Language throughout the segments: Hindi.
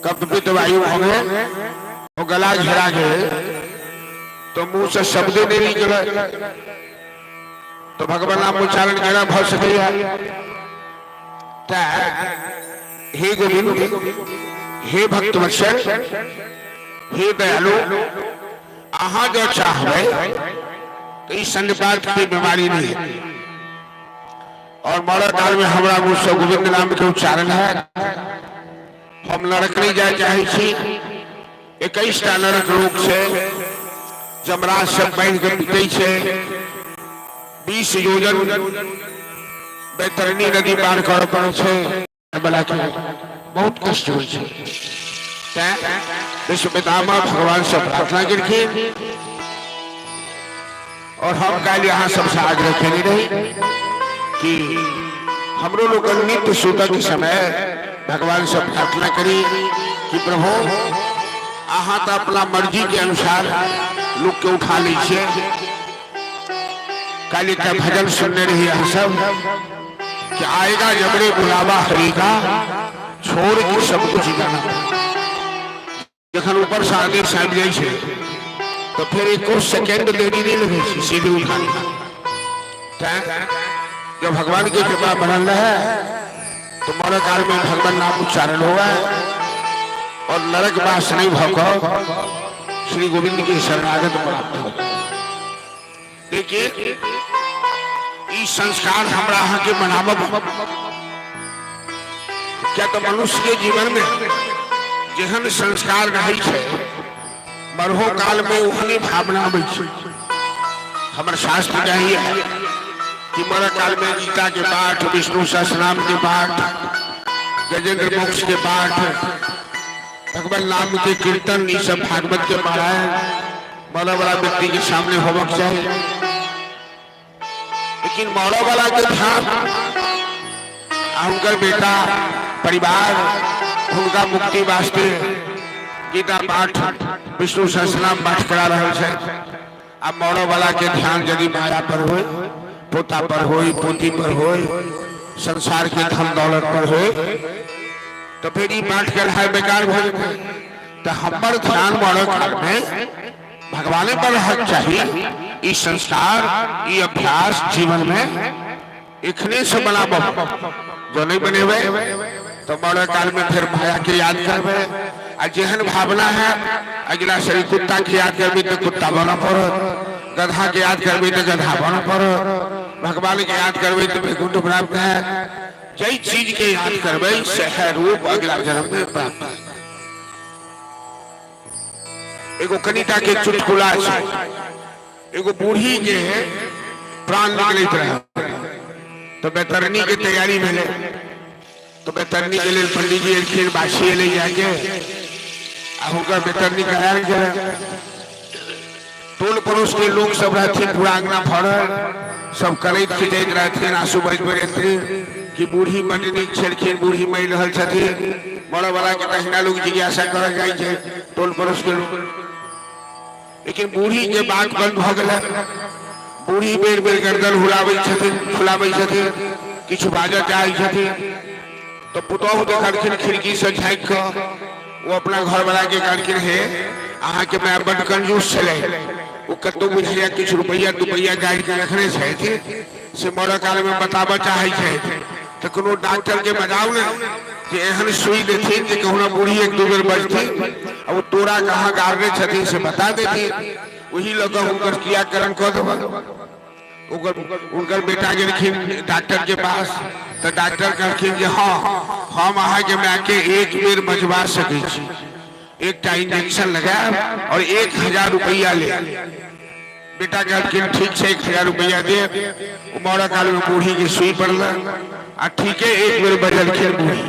कपित वायु होंगे वो गला घेरा गए तो मुंह से शब्द नहीं निकले तो भगवान नाम उच्चारण करना भव सकैया। हे गोविंद, हे भक्तवत्सल, हे दयालु, आहा जो चाहबे तो इस संपात की बीमारी नहीं है। और मरण काल में हमारा मुंह से गोविंद नाम के उच्चारण है। हम नरक नहीं जाए चाहे छी 21टा नरक लोक से जमराज से बैठ के पीटे छे 20 योजन बैतरणी नदी पार कर पड़े छे। बहुत कष्ट हो विश्व पितामह भगवान से प्रार्थना करके और हम कल यहाँ सबसे आग्रह करी रही कि हमरो लोग नित्य सुतक के समय भगवान से प्रार्थना करी कि प्रभु आहा तो अपना मर्जी के अनुसार लोग के उठा लीजिए। कल का भजन सुनने रही हम सब कि आएगा जबरे बुलावा हरि का छोड़ के सब कुछ जाना। जखन ऊपर से आदेश आबि जाए छे तो फिर एक सेकंड देरी नहीं लगे सीधे उठा। जब भगवान की कृपा बनल है तो मरण काल में भगवान नाम उच्चारण होगा और नरक वास नहीं भौको श्री गोविंद की शरणागत प्राप्त हो। देखिए इस संस्कार हमरा यहाँ के बनावब क्या तो मनुष्य के जीवन में जेहन संस्कार रहे छे मरहो काल में वही भावना आवे छे। हमर शास्त्र चाहिए कि मरण काल में गीता के पाठ, विष्णु सहस्रनाम के पाठ, गजेंद्र मोक्ष के पाठ, भगवान नाम के कीर्तन, ये सब भागवत के पारायण मरने वाला व्यक्ति के सामने होना चाहिए। लेकिन मरने वाला के ध्यान उनका बेटा परिवार उनका मुक्ति वास्ते गीता पाठ, विष्णु सहस्रनाम पाठ करा रहे हैं। अब मरने वाला के ध्यान यदि माया पर हो, पोता पर हो, पोती पर हो, संसार के धन दौलत पर हो तो फिर ये पाठ कर है बेकार हो जाए। तो हमारे ध्यान मरण में भगवान पर रहना चाहिए। ये संस्कार, ये अभ्यास जीवन में इखने से बना जो नहीं बने हुए तो मरण काल में फिर माया के याद करवे। जेहन भावना है अगला शरीर कुत्ता के याद करबी तो कुत्ता बना पड़ो, गधा के याद करबी तो गधा बना पड़ो, भगवान के याद करबी तो वैकुंठ प्राप्त है। जय चीज के याद करबे से है रूप अगला जन्म में प्राप्त। एगो कनिता के चुटकुला है। एगो बूढ़ी के प्राण निकलत रहे तो बैतरणी की तैयारी भेले तो बैतरणी के लिए पंडित जी एलखिन बासी ले जाके हुकर बैतरणी कराया गया। टोल पड़ोस के लोग सब रहते पूरा अंगना फड़ल सब करैत खिचैत रहते आंसू बज रहते कि बूढ़ी मंडनी छेड़खिन बूढ़ी मई रहल छथिन। बड़ा वाला के तहिना लोग जिज्ञासा कर जाए छे टोल पड़ोस के लोग। लेकिन बूढ़ी के बात बंद भ गेल। बूढ़ी बेर बेर गर्दन हुलाबै छथिन, फुलाबै छथिन, किछु बाजऽ चाहै छथिन तो पुतोहु देखलखिन खिड़की से झाँक कर वो अपना घर वाला के कहलखिन हे अहाँ के मैं बड़ कंजूस छले वो कतो बुझैया किछु रुपैया दुपैया गाड़ के रखने छथि से मरऽ काल में बताबऽ चाहै छथि तो कोनो डॉक्टर के बजाऊ ना कि एहन सुई देथिन जे कहूना बूढ़ी एक दू बेर बजथिन अब तोरा कहाँ गाड़ने छथिन से बता देथिन। वही लोग उनकर क्रियाकरण कर देबऽ। उनकर बेटा गेलखिन डॉक्टर के पास तो डॉक्टर कहलखिन जे हाँ हम अहाँ के माय के एक बेर बजवा सकै छी, एकटा इंजेक्शन लगाएब और 1000 रुपैया ले। बेटा कहलखिन ठीक है 1000 रुपैया दे। मरऽ काल में बूढ़ी के सुई पड़ल आ ठीके एक बेर बजलखिन बूढ़ी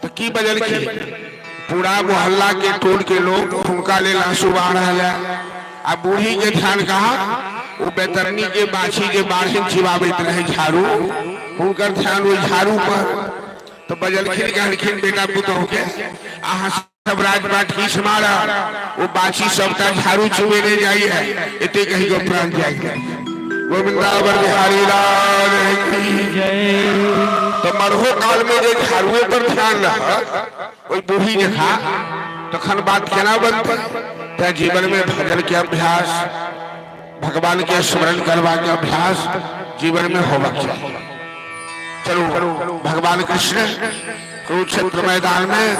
तो की बजलखिन पूरा मोहल्ला के टोल के लोग उनका ले आंसू बहा रहा है। आ बूढ़ी के ध्यान कहा वो बैतरणी के बाछी के बाढ़ चिबाबैत रहे झाड़ू, उनकर ध्यान वो झाड़ू पर तो बजलखिन कहलखिन बेटा पुतोहु के अहाँ सब राजपाट की समारा वो बाछी सबका झाड़ू चुबे नहीं जाइए एते कहीं को प्राण जाइए। गोविंदावर बिहारी लाल की जय। तो मरहो काल में जो झाड़ुए पर ध्यान रहा कोई बूढ़ी देखा तखन बात केना बनते। तो जीवन में भजन के अभ्यास, भगवान के स्मरण करवा के अभ्यास जीवन में होना चाहिए। चलो भगवान कृष्ण कुरुक्षेत्र मैदान में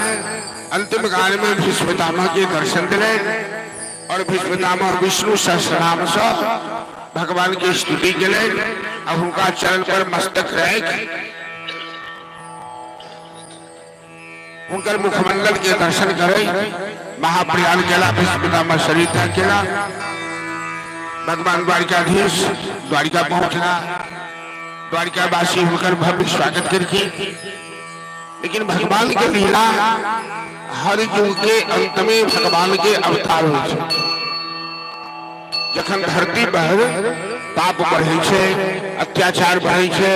अंतिम काल में भीष्म पितामह के दर्शन दिले और भीष्म पितामह विष्णु सहस्रनाम से भगवान की स्तुति के लिए अब उनका चरण पर मस्तक रख उनकर मुखमंडल के दर्शन करे। महाप्रयाण केला भीष्म पितामह शरीर त्याग केला। भगवान द्वारिकाधीश द्वारिका पहुंचना, द्वारिकावासी होकर भव्य स्वागत करके। लेकिन भगवान के लीला हर युग के अंत में भगवान के अवतार हो जखन धरती पर पाप बढ़े छे, अत्याचार बढ़े छे,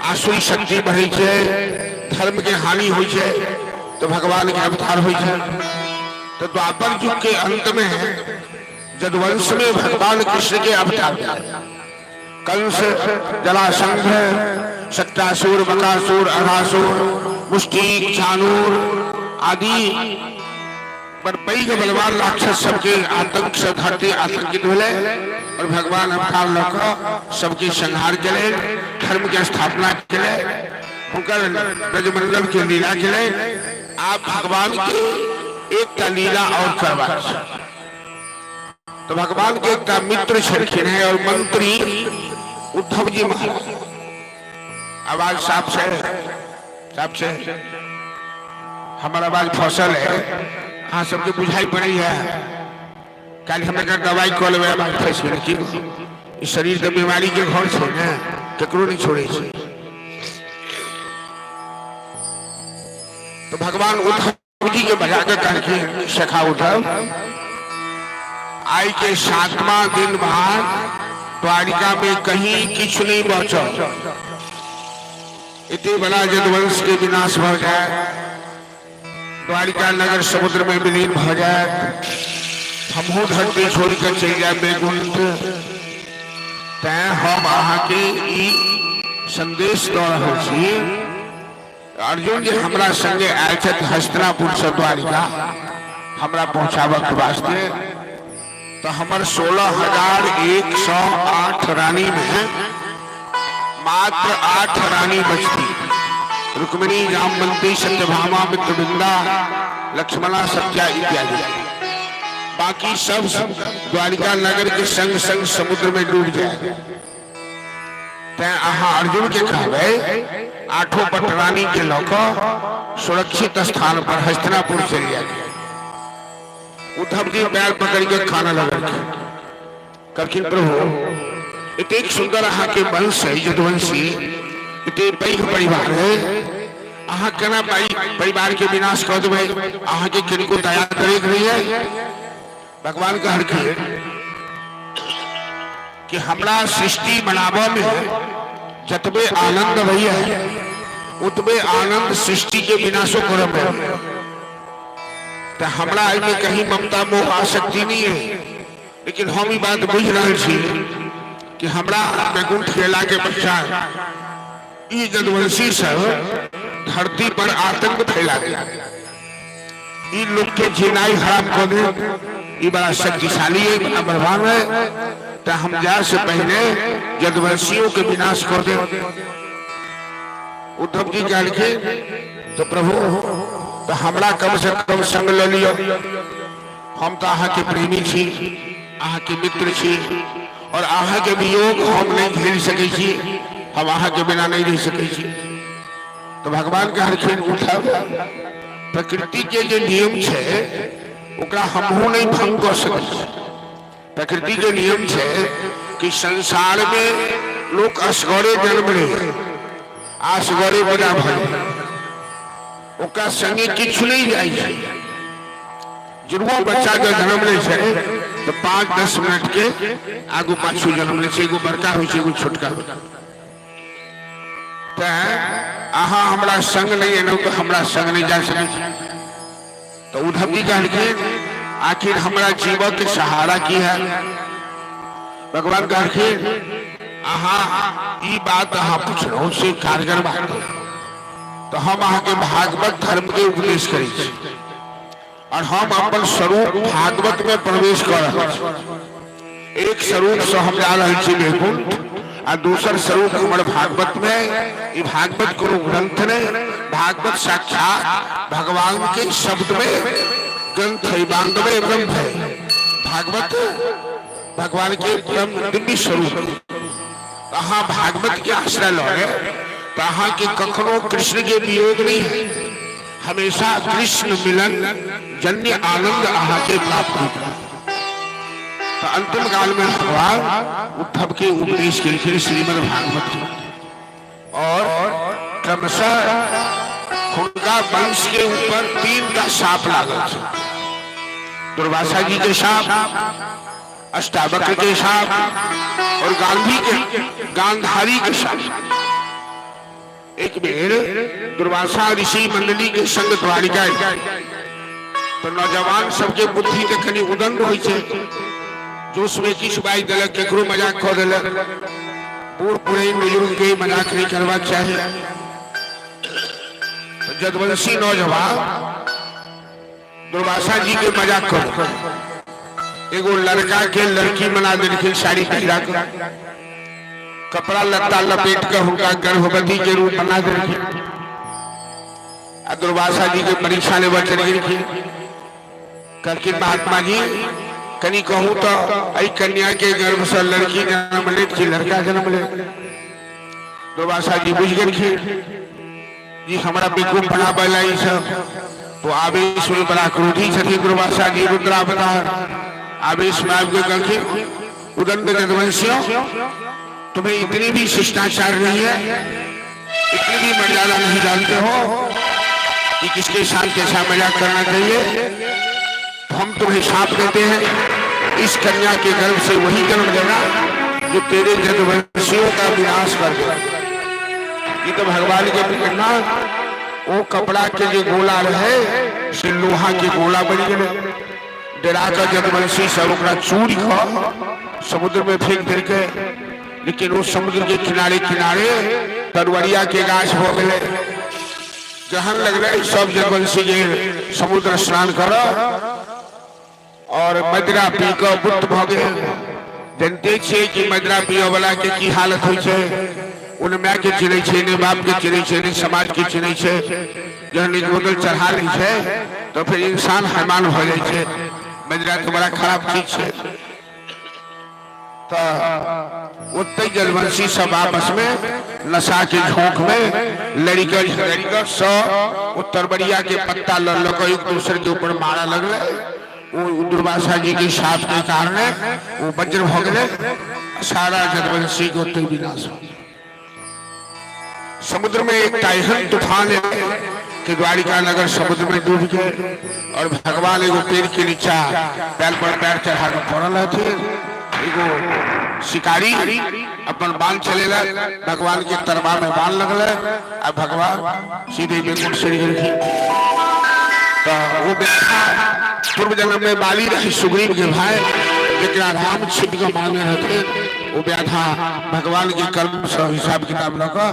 आसुरी शक्ति बढ़े छे, धर्म के हानि हो छे, तो भगवान के अवतार हो छे। तो द्वापर युग के अंत में यदुवंश में भगवान कृष्ण के अवतार कंस, जलाशंख, सत्तासुर, बकासुर, अघासुर, मुष्टिक, चाणूर आदि पर कई बलवान राक्षस सबके आतंक से धरती आतंकित हुए और भगवान अवतार लौक सबके संहार के लिए, धर्म की स्थापना के लिए, उनकर ब्रजमंडल की लीला के लिए आप भगवान की एक लीला और करवा। तो भगवान के एक मित्र छलखिन है और मंत्री उद्धव जी महाराज। आवाज साफ से हमारा आवाज फसल है, हाँ सबके बुझाई पड़ी है। कल हमें दवाई कॉल में आवाज फंस गई। इस शरीर के बीमारी के घर से ककरो नहीं छोड़े। तो भगवान उद्धव जी के बजा के करके सखा उद्धव आई के 7वां दिन बाद द्वारिका में कहीं किछ नहीं बचा। इतने बड़ा यदुवंश के विनाश हो जाए, द्वारिका नगर समुद्र में विलीन हो जाए, हमहू धरती छोड़कर चल जाए बैकुंठ। तय हम अहाँ के संदेश दो रहे छी। अर्जुन जी हमरा संगे आए थे हस्तिनापुर से द्वारिका हमरा पहुंचावे के वास्ते। तो हमार 16,108 रानी में मात्र 8 रानी बचती। रुक्मिणी, जामवंती, सत्यभामा, मित्रविंदा, लक्ष्मणा, सत्या इत्यादि। बाकी सब द्वारिका नगर के संग संग समुद्र में डूब जाए। अहाँ अर्जुन के कहवे 8 पटरानी के लौक सुरक्षित स्थान पर हस्तिनापुर चल जाए। उद्धव जी पैर पकड़ के खाना लगा करखिन प्रभु इतने सुंदर अहाँ के वंश है यदुवंशी, इतने पैघ परिवार है, अहाँ केना परिवार के विनाश कर देवे। अहाँ के किनको दया करे रही है। भगवान कहलखिन कि हमरा सृष्टि बनावा में जतबे आनंद भैया उतबे आनंद सृष्टि के विनाशो करब। तो हमरा में कहीं ममता मोह आसक्ति नहीं है, लेकिन हम ही बात बुझ रहे छी कि हमरा बैकुंठ गेला के पश्चात ये यदुवंशी सब धरती पर आतंक फैला दिया। ये लोग के जीनाई हराम कर दे। ये बड़ा शक्तिशाली है, बड़ा बलवान है। तो हम जा से पहले यदुवंशियों के विनाश कर दे। उद्धव जी कह लिखे तो प्रभु तो हमरा कम से कम संग ले लियो। हम तो अहाँ के प्रेमी छी, अहाँ के मित्र छी, और अहाँ के वियोग हम नहीं झेल सके छी। हम अहाँ के बिना नहीं रह सके छी। तो भगवान कहलखिन उद्धव प्रकृति के जो नियम छे ओकरा हमहू नहीं भंग कर सके। प्रकृति के नियम छे कि संसार में लोग असगरे जन्म ले, असगरे बड़ा भले ओका संगे किछु नहीं जाए। जुड़वा बच्चा जो जन्म ले छे तो 5-10 मिनट के आगू पाछू जन्म ले छे। एगो बड़का हो छे, एगो छोटका हो। तो अहाँ हमरा संग नहीं एनो तो हमरा संग नहीं जा सके। तो उद्धव जी कहलखिन आखिर हमरा जीवन के सहारा की है। भगवान कहलखिन अहाँ ई बात अहाँ पूछलो से कारगर बात है। तो हम अहाँ के भागवत धर्म के उपदेश करी और हम अपन स्वरूप भागवत में प्रवेश कर रहे हैं। एक स्वरूप से हम जा रहे छी वैकुंठ और दूसर स्वरूप हमारे भागवत में। ये भागवत को ग्रंथ ने भागवत साक्षात भगवान के शब्द में ग्रंथ है, बांधवे ब्रह्म है। भागवत भगवान के परम दिव्य स्वरूप। अहाँ भागवत के आश्रय लोगे तो अहाँ के कखनो कृष्ण के वियोग नहीं है। हमेशा कृष्ण मिलन जन्य आनंद अहाँ के प्राप्त होता है। तो अंतिम काल में भगवान उद्धव के उपदेश के लिए श्रीमद् भागवत और क्रमशः उनका वंश के ऊपर 3 का शाप लागल। दुर्वासा जी के शाप, अष्टावक्र के शाप और गांधारी के शाप। एक बेर दुर्वासा ऋषि मंडली के संग द्वारिका तो नौजवान सबके बुद्धि के कनी उदंड होई छे। जोश में किछ बाई देलक, केकरो मजाक कऽ देलक। बूढ़ पुरैन बुजुर्ग के मजाक नहीं करबाक चाही। तो जदवंशी नौजवान दुर्वासा जी के मजाक कर एगो लड़का के लड़की बना देलखिन, साड़ी पहिरा कर कपड़ा लत्ता लपेट कर उनका गर्भवती के रूप बना देलखिन। दुर्वासा जी के परीक्षा लेवा चल गेलखिन। कहलखिन महात्मा जी कनी कहूँ तो आई कन्या के गर्भ से लड़की जन्म ले कि लड़का जन्म ले। दुर्वासा जी बुझ गेलखिन जी हमारा बेकूफ बना बैला सब। तो आवेश में बड़ा क्रोधी छथि दुर्वासा जी रुद्रावतार। आवेश में आगे कहलखिन उदंड जदवंशियों, तुम्हें इतनी भी शिष्टाचार नहीं है, इतनी भी मर्यादा नहीं जानते हो कि किसके साथ कैसा मजाक करना चाहिए। तो हम तुम्हें शाप देते हैं, इस कन्या के गर्भ से वही जन्म लेना जो तेरे जदवंशियों का विनाश कर दे। ये तो भगवान के प्रेरणा वो कपड़ा के जो गोला रहे से लोहा के गोला बन गए। डरा कर जदवंशी सब चूड़ी खा समुद्र में फेंक दे के, लेकिन उस समुद्र के किनारे किनारे तरवरिया के गाछ हो गए। जहन लग रहे सब जदवंशी के समुद्र स्नान करो और मदिरा पी कर बुद्ध भ गए। जनते छे कि मदिरा पियो वाला के की हालत होय छे। उन माय के चिन्है छे, ने बाप के चिन्है छे, ने समाज के चिन्है छे। जहन बोतल चढ़ा लै छे तो फिर इंसान हैवान हो जाए छे। मदिरा तो बड़ा खराब चीज छे। तो उत्ते जलवंशी सब आपस में नशा के झोंक में लड़कर सौ उत्तर बड़िया के पत्ता लग एक दूसरे के ऊपर मारा लगले। वो दुर्वासा जी के शाप के कारण वो वज्र हो गए। सारा जदवंशी को उत्ते विनाश हो। समुद्र में एक टाइफन तूफान के द्वारिका नगर समुद्र में डूब गए और भगवान एगो पेड़ के नीचा पैर पर पैर चढ़ा कर पड़ल थे। एगो शिकारी अपन बाण चलेला, भगवान के तरबार में बाण लगल और भगवान सीधे वैकुंठ चढ़ गए। तो वो पूर्व जन्म में बाली रही सुग्रीव के भाई, लेकिन राम छिप के मांगे रहते। वो व्याधा भगवान के कर्म से हिसाब किताब लगा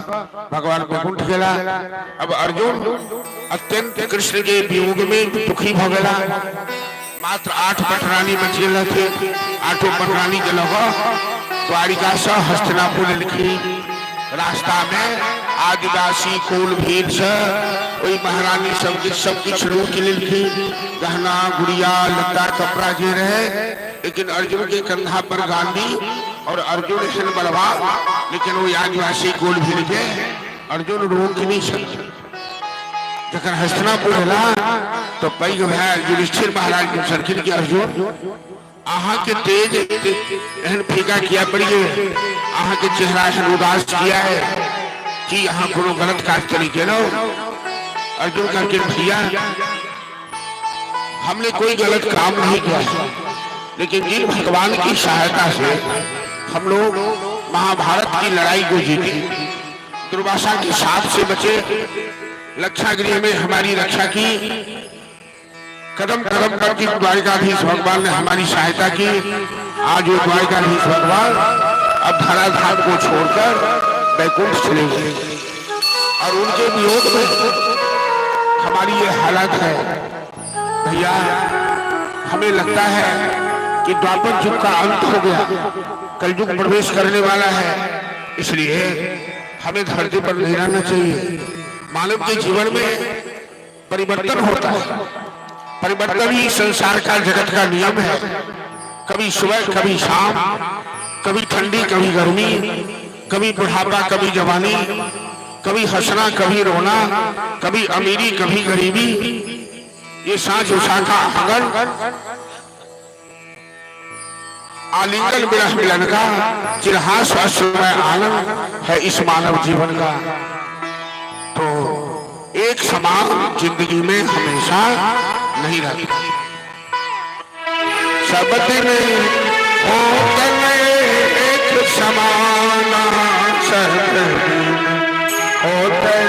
भगवान वैकुंठ गेला। अब अर्जुन अत्यंत कृष्ण के वियोग में दुखी भ गेला। मात्र 8 पटरानी बच गए थे। 8 पटरानी के लगा द्वारिका से हस्तिनापुर लिखी। रास्ता में आदिवासी कुल भीड़ से वही महारानी सब कुछ रोक लिखी। गहना गुड़िया लत्ता कपड़ा जे रहे, लेकिन अर्जुन के कंधा पर गांधी और अर्जुन हिल बलवान, लेकिन वो आदिवासी कुल भीड़ के अर्जुन रोक नहीं सकते। जखन हस्तिनापुर हला तो पैघ भाई युधिष्ठिर महाराज के सरकिन के अर्जुन आहा के तेज एहन फीका किया पड़िए, आहा के चेहरा एहन उदास किया है कि यहाँ कोनो गलत काज करी के लो। अर्जुन करके भैया हमने कोई गलत काम नहीं किया, लेकिन जिन भगवान की सहायता से हम लोग महाभारत की लड़ाई को जीते, दुर्वासा के साथ से बचे, लक्षागृह में हमारी रक्षा की, कदम कदम पर द्वारिकाधीश भगवान ने हमारी सहायता की। आज वो द्वारिकाधीश भगवान अब धराधाम को छोड़कर बैकुंठ चले गए और उनके वियोग में हमारी ये हालत है। भैया हमें लगता है कि द्वापर युग का अंत हो गया, कलयुग प्रवेश करने वाला है, इसलिए हमें धरती पर नहीं रहना चाहिए। मानव के जीवन में परिवर्तन होता है, परिवर्तन ही संसार का जगत का नियम है। कभी सुबह कभी शाम, कभी ठंडी कभी गर्मी, कभी बुढ़ापा कभी जवानी, कभी हंसना कभी रोना, कभी अमीरी कभी गरीबी। ये सांझ उषा का आंगन आलिंगन विरह मिलन का चिरहास अश्रुमय आनंद है इस मानव जीवन का। तो एक समान जिंदगी में हमेशा नहीं रहता। सब दिन होकर एक समान, सब दिन होकर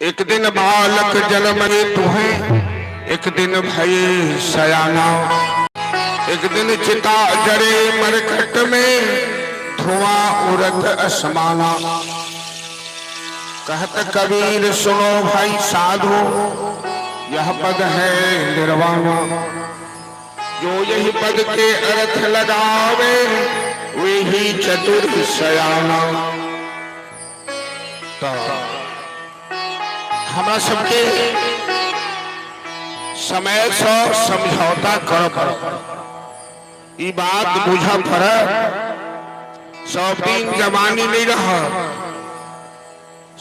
एक दिन बालक जन्म रे तुहे, एक दिन भय सयाना, एक दिन चिता जरे मरकट में, धुआं उड़त असमाना। कहत कबीर सुनो भाई साधु, यह पद है निर्वाणा। जो यही पद के अर्थ लगावे, वे ही चतुर सयाना। तो हमारा सबके समय से समझौता कर पड़, ये बात बुझा पड़। सब दिन जवानी नहीं रहा,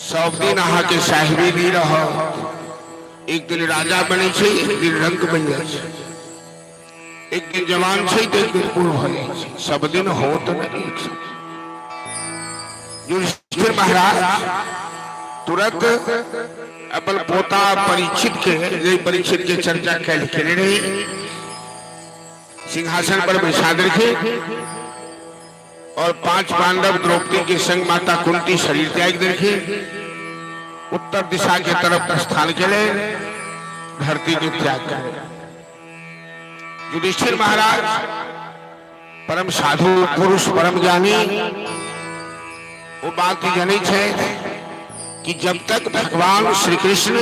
सब दिन अहा के साहिबी नहीं रहा। एक दिन राजा बने छे, एक दिन रंग बन जाए, एक दिन जवान छे तो एक दिन बूढ़ हो जाए, सब दिन हो तो नहीं। युधिष्ठिर महाराज तुरंत अपन पोता परीक्षित के चर्चा खेले रही, सिंहासन पर बैठा रखे और 5 पांडव द्रौपदी के संग माता कुंती शरीर त्याग रखे, उत्तर दिशा के तरफ प्रस्थान के लिए धरती के त्याग करे। युधिष्ठिर महाराज परम साधु पुरुष, परम ज्ञानी, वो बात जानी है कि जब तक भगवान श्री कृष्ण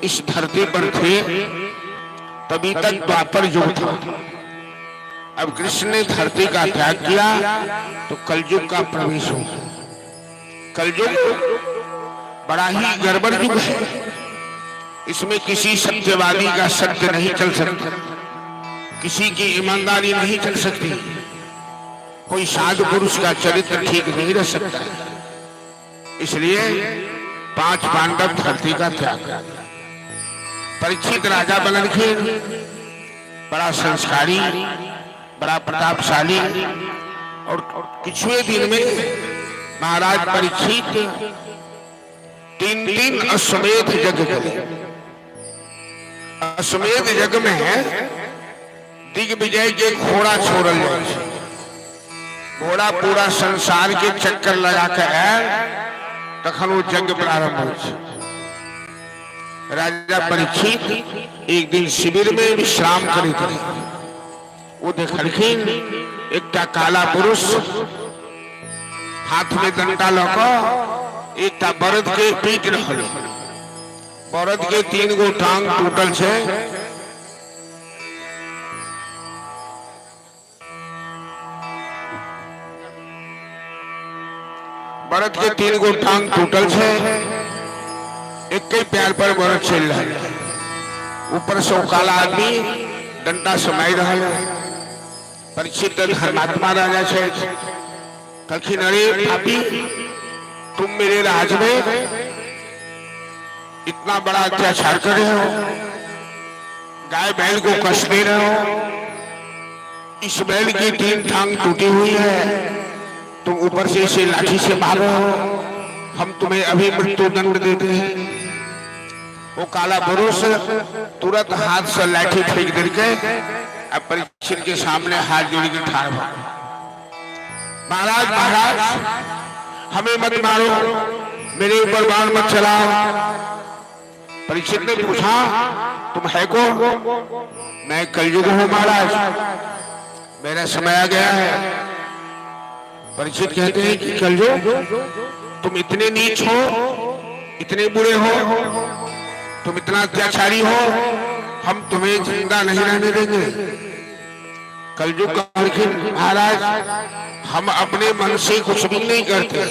इस धरती पर थे तभी तक द्वापर युग था। अब कृष्ण ने धरती का त्याग किया तो कलयुग का प्रवेश हो। कलयुग बड़ा ही गड़बड़ युग है, इसमें किसी सत्यवादी का सत्य नहीं चल सकता, किसी की ईमानदारी नहीं चल सकती, कोई साधु पुरुष का चरित्र ठीक नहीं रह सकता। इसलिए 5 पांडव धरती का त्याग कर दिया। परीक्षित राजा बन के बड़ा संस्कारी, बड़ा प्रतापशाली, और कुछ दिन में महाराज परीक्षित 3 अश्वमेध यज्ञ करे। अश्वमेध यज्ञ में दिग्विजय के घोड़ा छोड़ल जाए, घोड़ा पूरा संसार के चक्कर लगा कर तखन वो यज्ञ प्रारंभ हो। राजा परीक्षित एक दिन शिविर में विश्राम करे थे, वो देखलखिन एक काला पुरुष हाथ में डंडा लक एक बरद के पीट रहा, बरद के 3 गो टांग टूटल छे, बरद के 3 गो टांग टूटल छे, एक ही पैर पर बरद चल रहा है, ऊपर से काला आदमी डंडा समाई रहा है। परीक्षित धर्मात्मा राजा छे, कखिन अरे पापी, तुम मेरे राज में इतना बड़ा अत्याचार कर रहे हो, गाय बैल को कष्ट दे रहे हो, इस बैल की 3 टांग टूटी हुई है, तुम ऊपर से इसे लाठी से मारो, हम तुम्हें अभी मृत्यु दंड देते हैं। वो काला पुरुष तुरंत हाथ से लाठी फेंक करके अब परीक्षित के सामने हाथ जोड़ के ठाड़ हुआ, महाराज महाराज हमें मत मारो, मेरे ऊपर बाण मत चलाओ। परीक्षित ने पूछा, तुम है कौन? मैं कलयुग हूं महाराज, मेरा समय आ गया है। परीक्षित कहते हैं कि कलयुग, तुम इतने नीच हो, इतने बुरे हो, तुम इतना अत्याचारी हो, हम तुम्हें जिंदा नहीं रहने देंगे। कलयुग का महाराज, हम अपने मन से कुछ भी नहीं करते,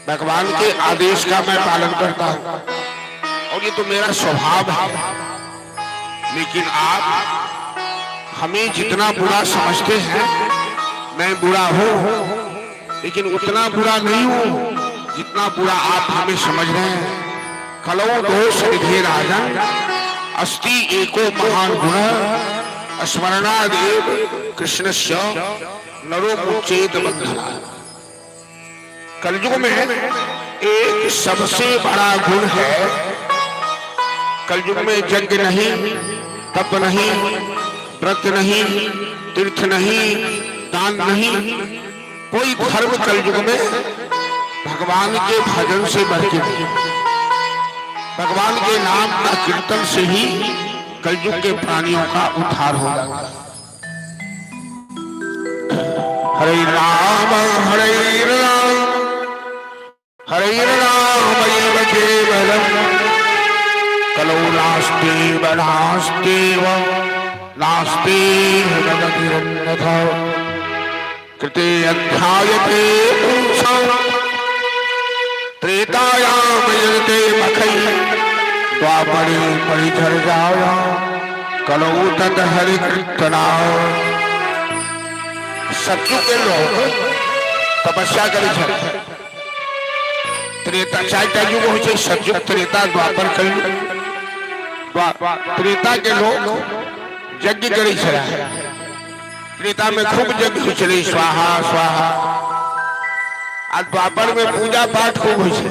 भगवान के आदेश का मैं पालन करता हूं और ये तो मेरा स्वभाव है। लेकिन आप हमें जितना बुरा समझते हैं, मैं बुरा हूं लेकिन उतना बुरा नहीं हूं जितना बुरा आप हमें समझ रहे हैं। कलो दोष निधे राजन अस्ति एको महान गुण स्मरणादेव कृष्णस्य नरो मुचेत बंधना। कलयुग में एक सबसे बड़ा गुण है कलयुग में यज्ञ नहीं, तप नहीं, व्रत नहीं, तीर्थ नहीं, दान नहीं, कोई धर्म कलयुग में भगवान के भजन से बढ़ के नहीं। भगवान के नाम का कीर्तन से ही कलयुग के प्राणियों का उद्धार होगा। हरे राम हरे राम हरे राम केवलम कलौ नास्ति नास्तेव नास्ति भगवतिरन्यथा कृते अध्यायते त्रेतायाम यजते मखै द्वापरे परिचर्याया कलौ तद हरि कीर्तना। सत्युग के लोग तपस्या करी छे। त्रेता चारटा युग हो छे, सत्युग, त्रेता, द्वापर, कलयुग। त्रेता के लोग यज्ञ करी छे। त्रेता में खूब यज्ञ हो छे, स्वाहा स्वाहा। आ द्वापर में पूजा पाठ खूब हो छे।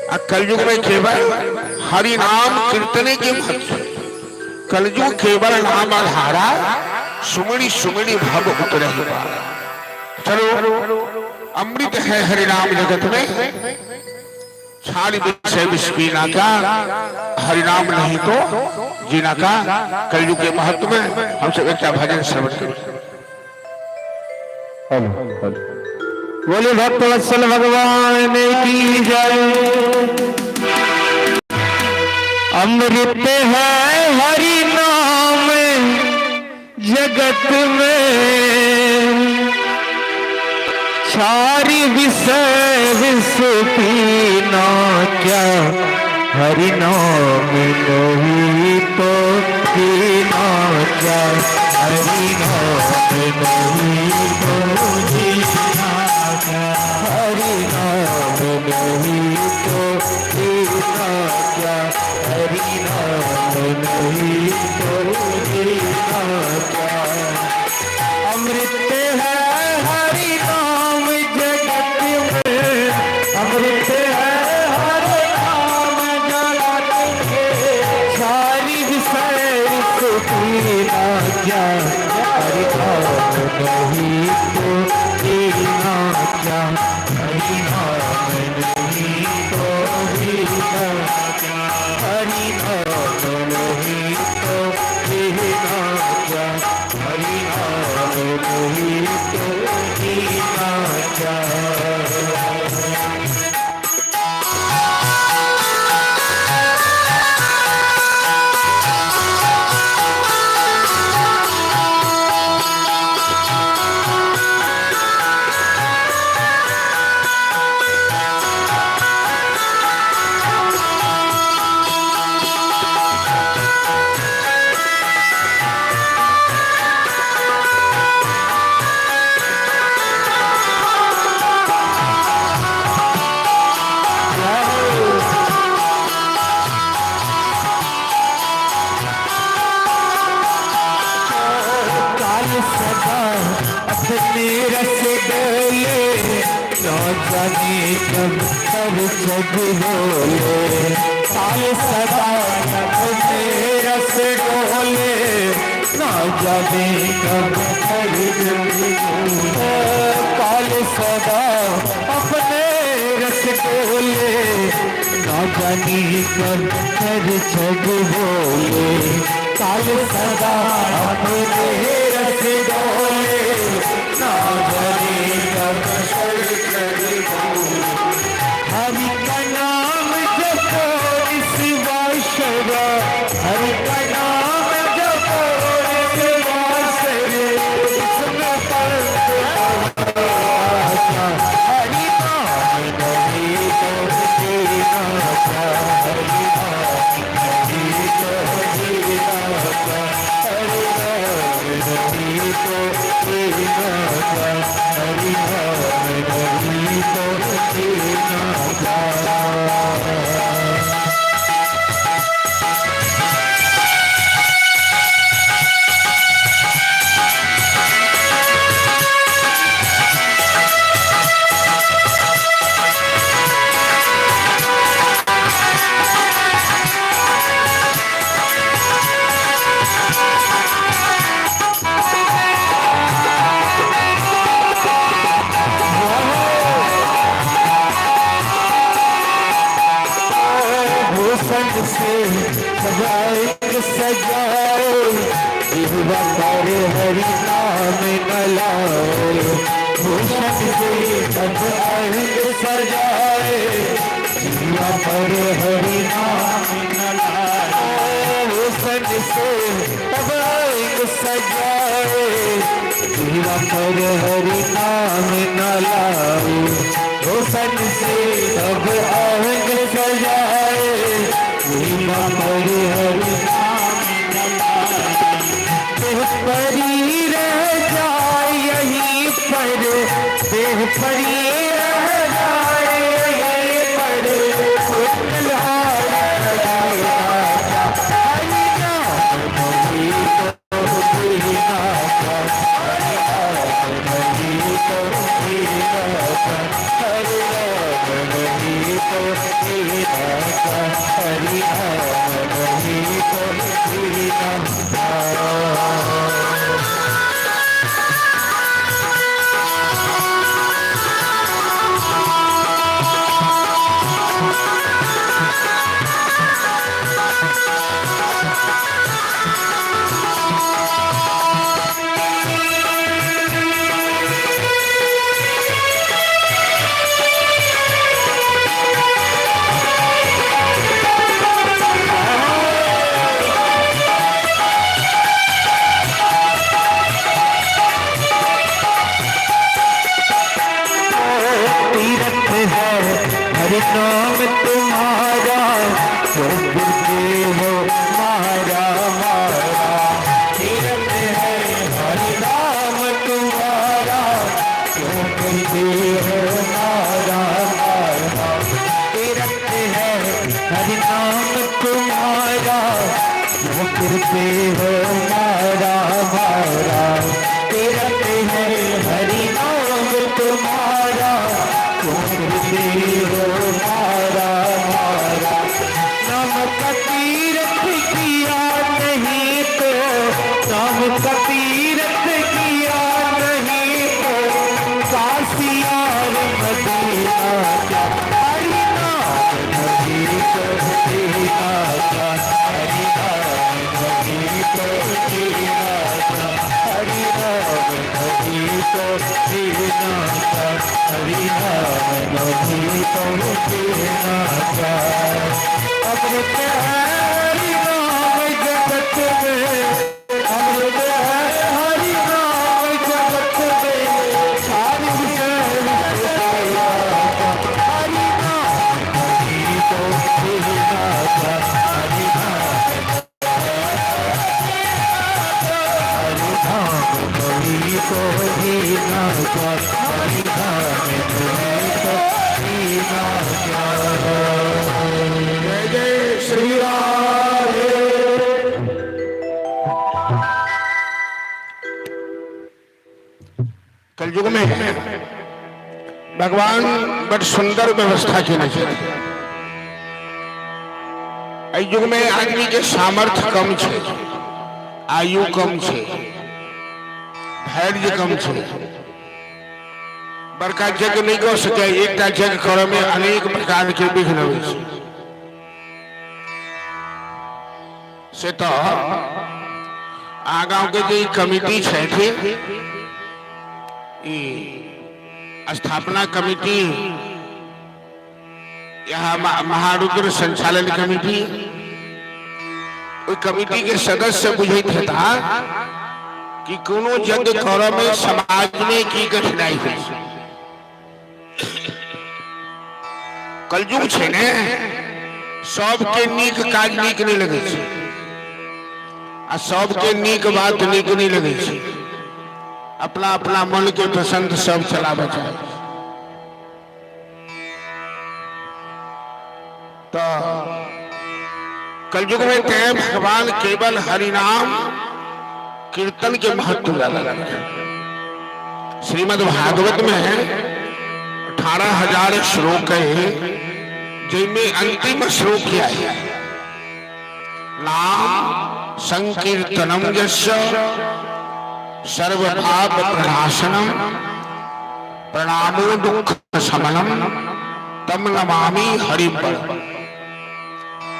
आ कलयुग में केवल हरि नाम कीर्तने के महत्व। कलयुग केवल नाम आधारा सुमणि सुमणि भव उतरे। चलो अमृत है हरि नाम जगत में, छाड़ विषय विष पीना का, हरि नाम नहीं तो जीना का। कलयुग के महत्व में हम सब एक भजन श्रवण करें। बोले भक्त वत्सल भगवान की जय। अमृत है हरि नाम जगत में, छारी विषय विष पीना क्या, हरि नाम नहीं तो पीना क्या, हरि नाम नहीं तो जीना क्या, हरि नाम नहीं तो पीना क्या, हरि नाम नहीं तो जीना क्या। अमृत है हरि नाम जगत में, अमृत है हरि नाम जगत में, सारी विषय पीना क्या, हरि नाम नहीं तो पीना क्या, हरि नाम नहीं तो पीना क्या, हरि नाम नहीं तो पीना क्या, हरि नाम नहीं तो पीना क्या। कब सब जग बोले काल सदा रस डोले, ना जाने कब हर काल सदा अपने रस डोले, ना जाने कब हर जग बोले, काल सदा अपने रस डोले, ना जाने कब हर जग बोले। हरि का नाम जपो निस्वासरा, हरि का नाम जपो निस्वासरे, इसमें पंथ हरि नाम नहीं तो जीना क्या, हरि नाम नहीं तो जीना क्या, हरि नाम नहीं तो जीना क्या, रोशन से सब अंग सजाए, जीवा पर हरि नाम न लाए। रोशन से सब अंग सजाए, जीवा पर हरि नाम न लाए। रोशन से सब अंग सजाए, जीवा पर हरि नाम न लाए। रोशन से सब अंग सजाए, जीवा पर हरि नाम न लाए। देह परी रह जाए यहीं पर, देह परी रह जाए यहीं पर, कुलहार लगाया हरि नाम नहीं तो बिना का, हरि नाम नहीं तो बिना का, हरि नाम नहीं तो बिना का, हरि नाम नहीं तो बिना का। तीरथ है हरि नाम तुम्हारा, जो गिरते हो मारा मारा। तीरथ है हरि नाम तुम्हारा, जो गिरते हो मारा मारा। तीरथ है हरि नाम तुम्हारा, जो गिरते हो मारा मारा। तीरथ है हरि नाम तुम्हारा, हो मारा मारा। नाम का तीरथ किया नहीं तो, नाम का तीरथ किया नहीं तो, काशी और मदीना का। हरि नाम नहीं तो बिना का, हरि नाम नहीं तो बिना का, हरि नाम नहीं तो बिना का, हरि नाम नहीं तो बिना का। अमृत हरि नाम जगत में, अमृत हरि नाम जगत में, सारी विषय हरि नाम नहीं तो बिना का, हरि नाम नहीं तो बिना का, हरि नाम नहीं तो बिना का। जय जय श्री राम। कलयुग में भगवान बड़ सुंदर व्यवस्था की नजर। युग में आदमी के सामर्थ्य कम छे, आयु कम छे, धैर्य कम छे, बड़का यज्ञ नहीं कर सके। एक यज्ञ करे में अनेक प्रकार के विघ्न होइ छै। से तो आगाव के जो कमिटी है, स्थापना कमिटी, यहाँ महारुद्र संचालन कमिटी, कमिटी के सदस्य बुझे था कि कोनो यज्ञ करे में समाज में की कठिनाई है। कलयुग छे ने, सबके नीक काज नीक नहीं लगे छे, आ सबके नीक बात नीक नहीं लगे छे। अपना अपना मन के पसंद सब चलावे छे। तो कलयुग में कहे भगवान केवल हरिनाम कीर्तन के महत्व ज्यादा रखे। श्रीमद् भागवत में 18,000 श्लोक है, जिनमें अंतिम श्लोक क्या है? नाम संकीर्तनम यस्य सर्वपाप प्रणाशनम प्रणामो दुख शमनम तम नमामि हरिं परम।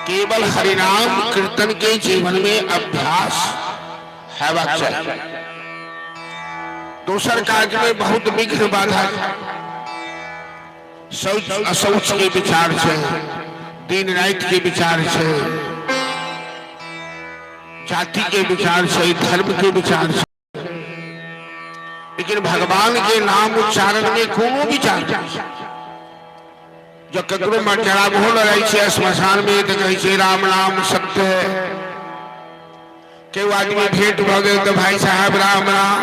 केवल हरिनाम कीर्तन के जीवन में अभ्यास है चाहिए। दूसर कार्य में बहुत विघ्न बाधा, शौच अशौच के विचार से, दिन रात के विचार से, जाति के विचार से, धर्म के विचार से, लेकिन भगवान के नाम उच्चारण में कोनो विचार जो ककरो मटरा भोल रही है श्मशान में तो कहे राम नाम सत्य है। केहू आदमी भेंट भ गए तो भाई साहब राम राम,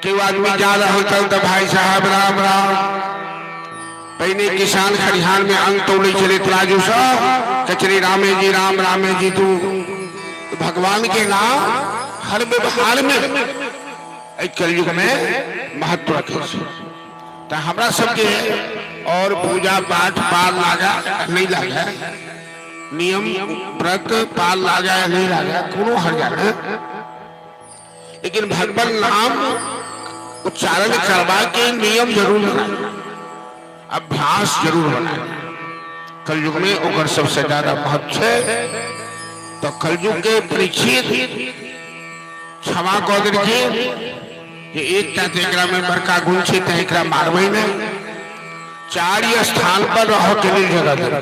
केहू आदमी जा रहा था तो भाई साहब राम राम। पहले किसान खरिहान में अंग तोड़े चले तराजू सब कचरे रामे जी राम रामे जी तू। भगवान के नाम हर व्यवहार में कलयुग में महत्व रखे। तो हमरा सबके और पूजा पाठ पाल लागा नहीं लागा, नियम व्रत पाल लागा नहीं लागा, कोनो हर्जा, लेकिन भगवान नाम उच्चारण करवा के नियम जरूर बनाए, अभ्यास जरूर बनाए। कलयुग में ओकर सबसे ज्यादा महत्व है। तो कलयुग के परीक्षित क्षमा कह दे कि एक तेकरा में बड़का गुण छे तो एकरा मारवे ने। चार स्थान पर रहो के लिए जगह दे,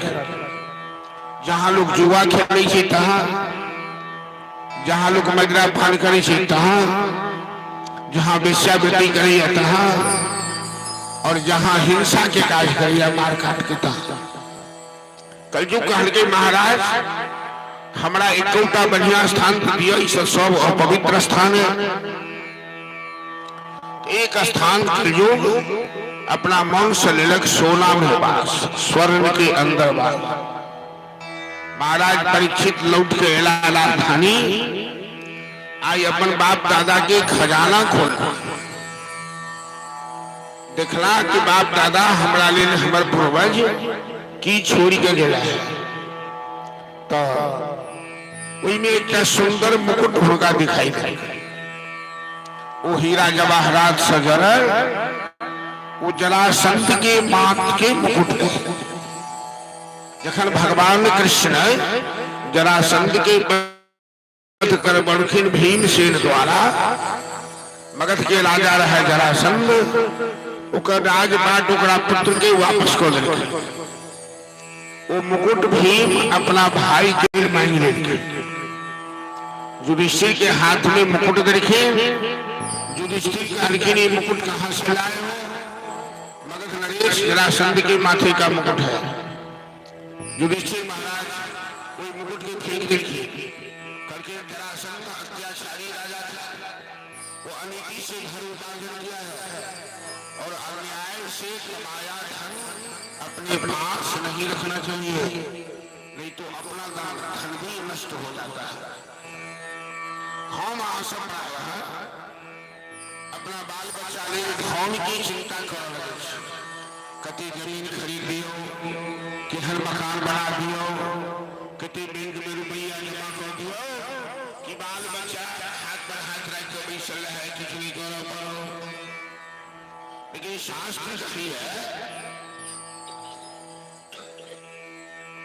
जहां लोग जुआ खेले छे तहां, जहां लोग मदिरा पान करे छे तहां, जहां वेश्यावृत्ति करे तहां, और जहां हिंसा के काज करे मार काट के तहां। कलयुग कहल के महाराज हमरा एकौटा बढ़िया स्थान दिया, सब अपवित्र स्थान है। एक स्थान कलयुग अपना मन से लेलक सोना में बास, स्वर्ण के अंदर बास। महाराज परीक्षित लौट के एला राजधानी, आई अपन बाप दादा के खजाना खोल देखला कि बाप दादा हमरा लेल हमर पूर्वज की छोड़ के गेला है। तो में एक सुंदर मुकुट हुनका दिखाई दे, वो हीरा जवाहरात सजरल, वो जरासंध के मात के मुकुट है। जखन भगवान कृष्ण जरासंध के वध कर बड़खिन भीमसेन द्वारा, मगध के राजा रहे जरासंध, ओकर राजपाट ओकरा पुत्र के वापस कर देलकै। वो मुकुट भीम अपना भाई के मांग लेलकै। युधिष्ठिर के हाथ में मुकुट देखे, युधिष्ठिर कहलखिन ये मुकुट कहां से लाए हो? मगध नरेश जरासंध के माथे का मुकुट है। युधिष्ठिर महाराज कोई मुकुट के फेंक देखिए, करके जरासंध अत्याचारी राजा था, वो अनीति से घर उपार्जन किया है और अन्याय से कमाया धन अपने पास नहीं रखना चाहिए, नहीं तो अपना धन भी नष्ट हो जाता है। हम आशा अपना बाल बच्चा ले धन की चिंता कर रहे, कति जमीन खरीद दियो, किधर मकान बना दियो, कति बैंक में रुपया जमा कर दियो, कि बाल बच्चा हाथ पर हाथ रख के बैसल है, कुछ नहीं करो करो। लेकिन शास्त्र सही है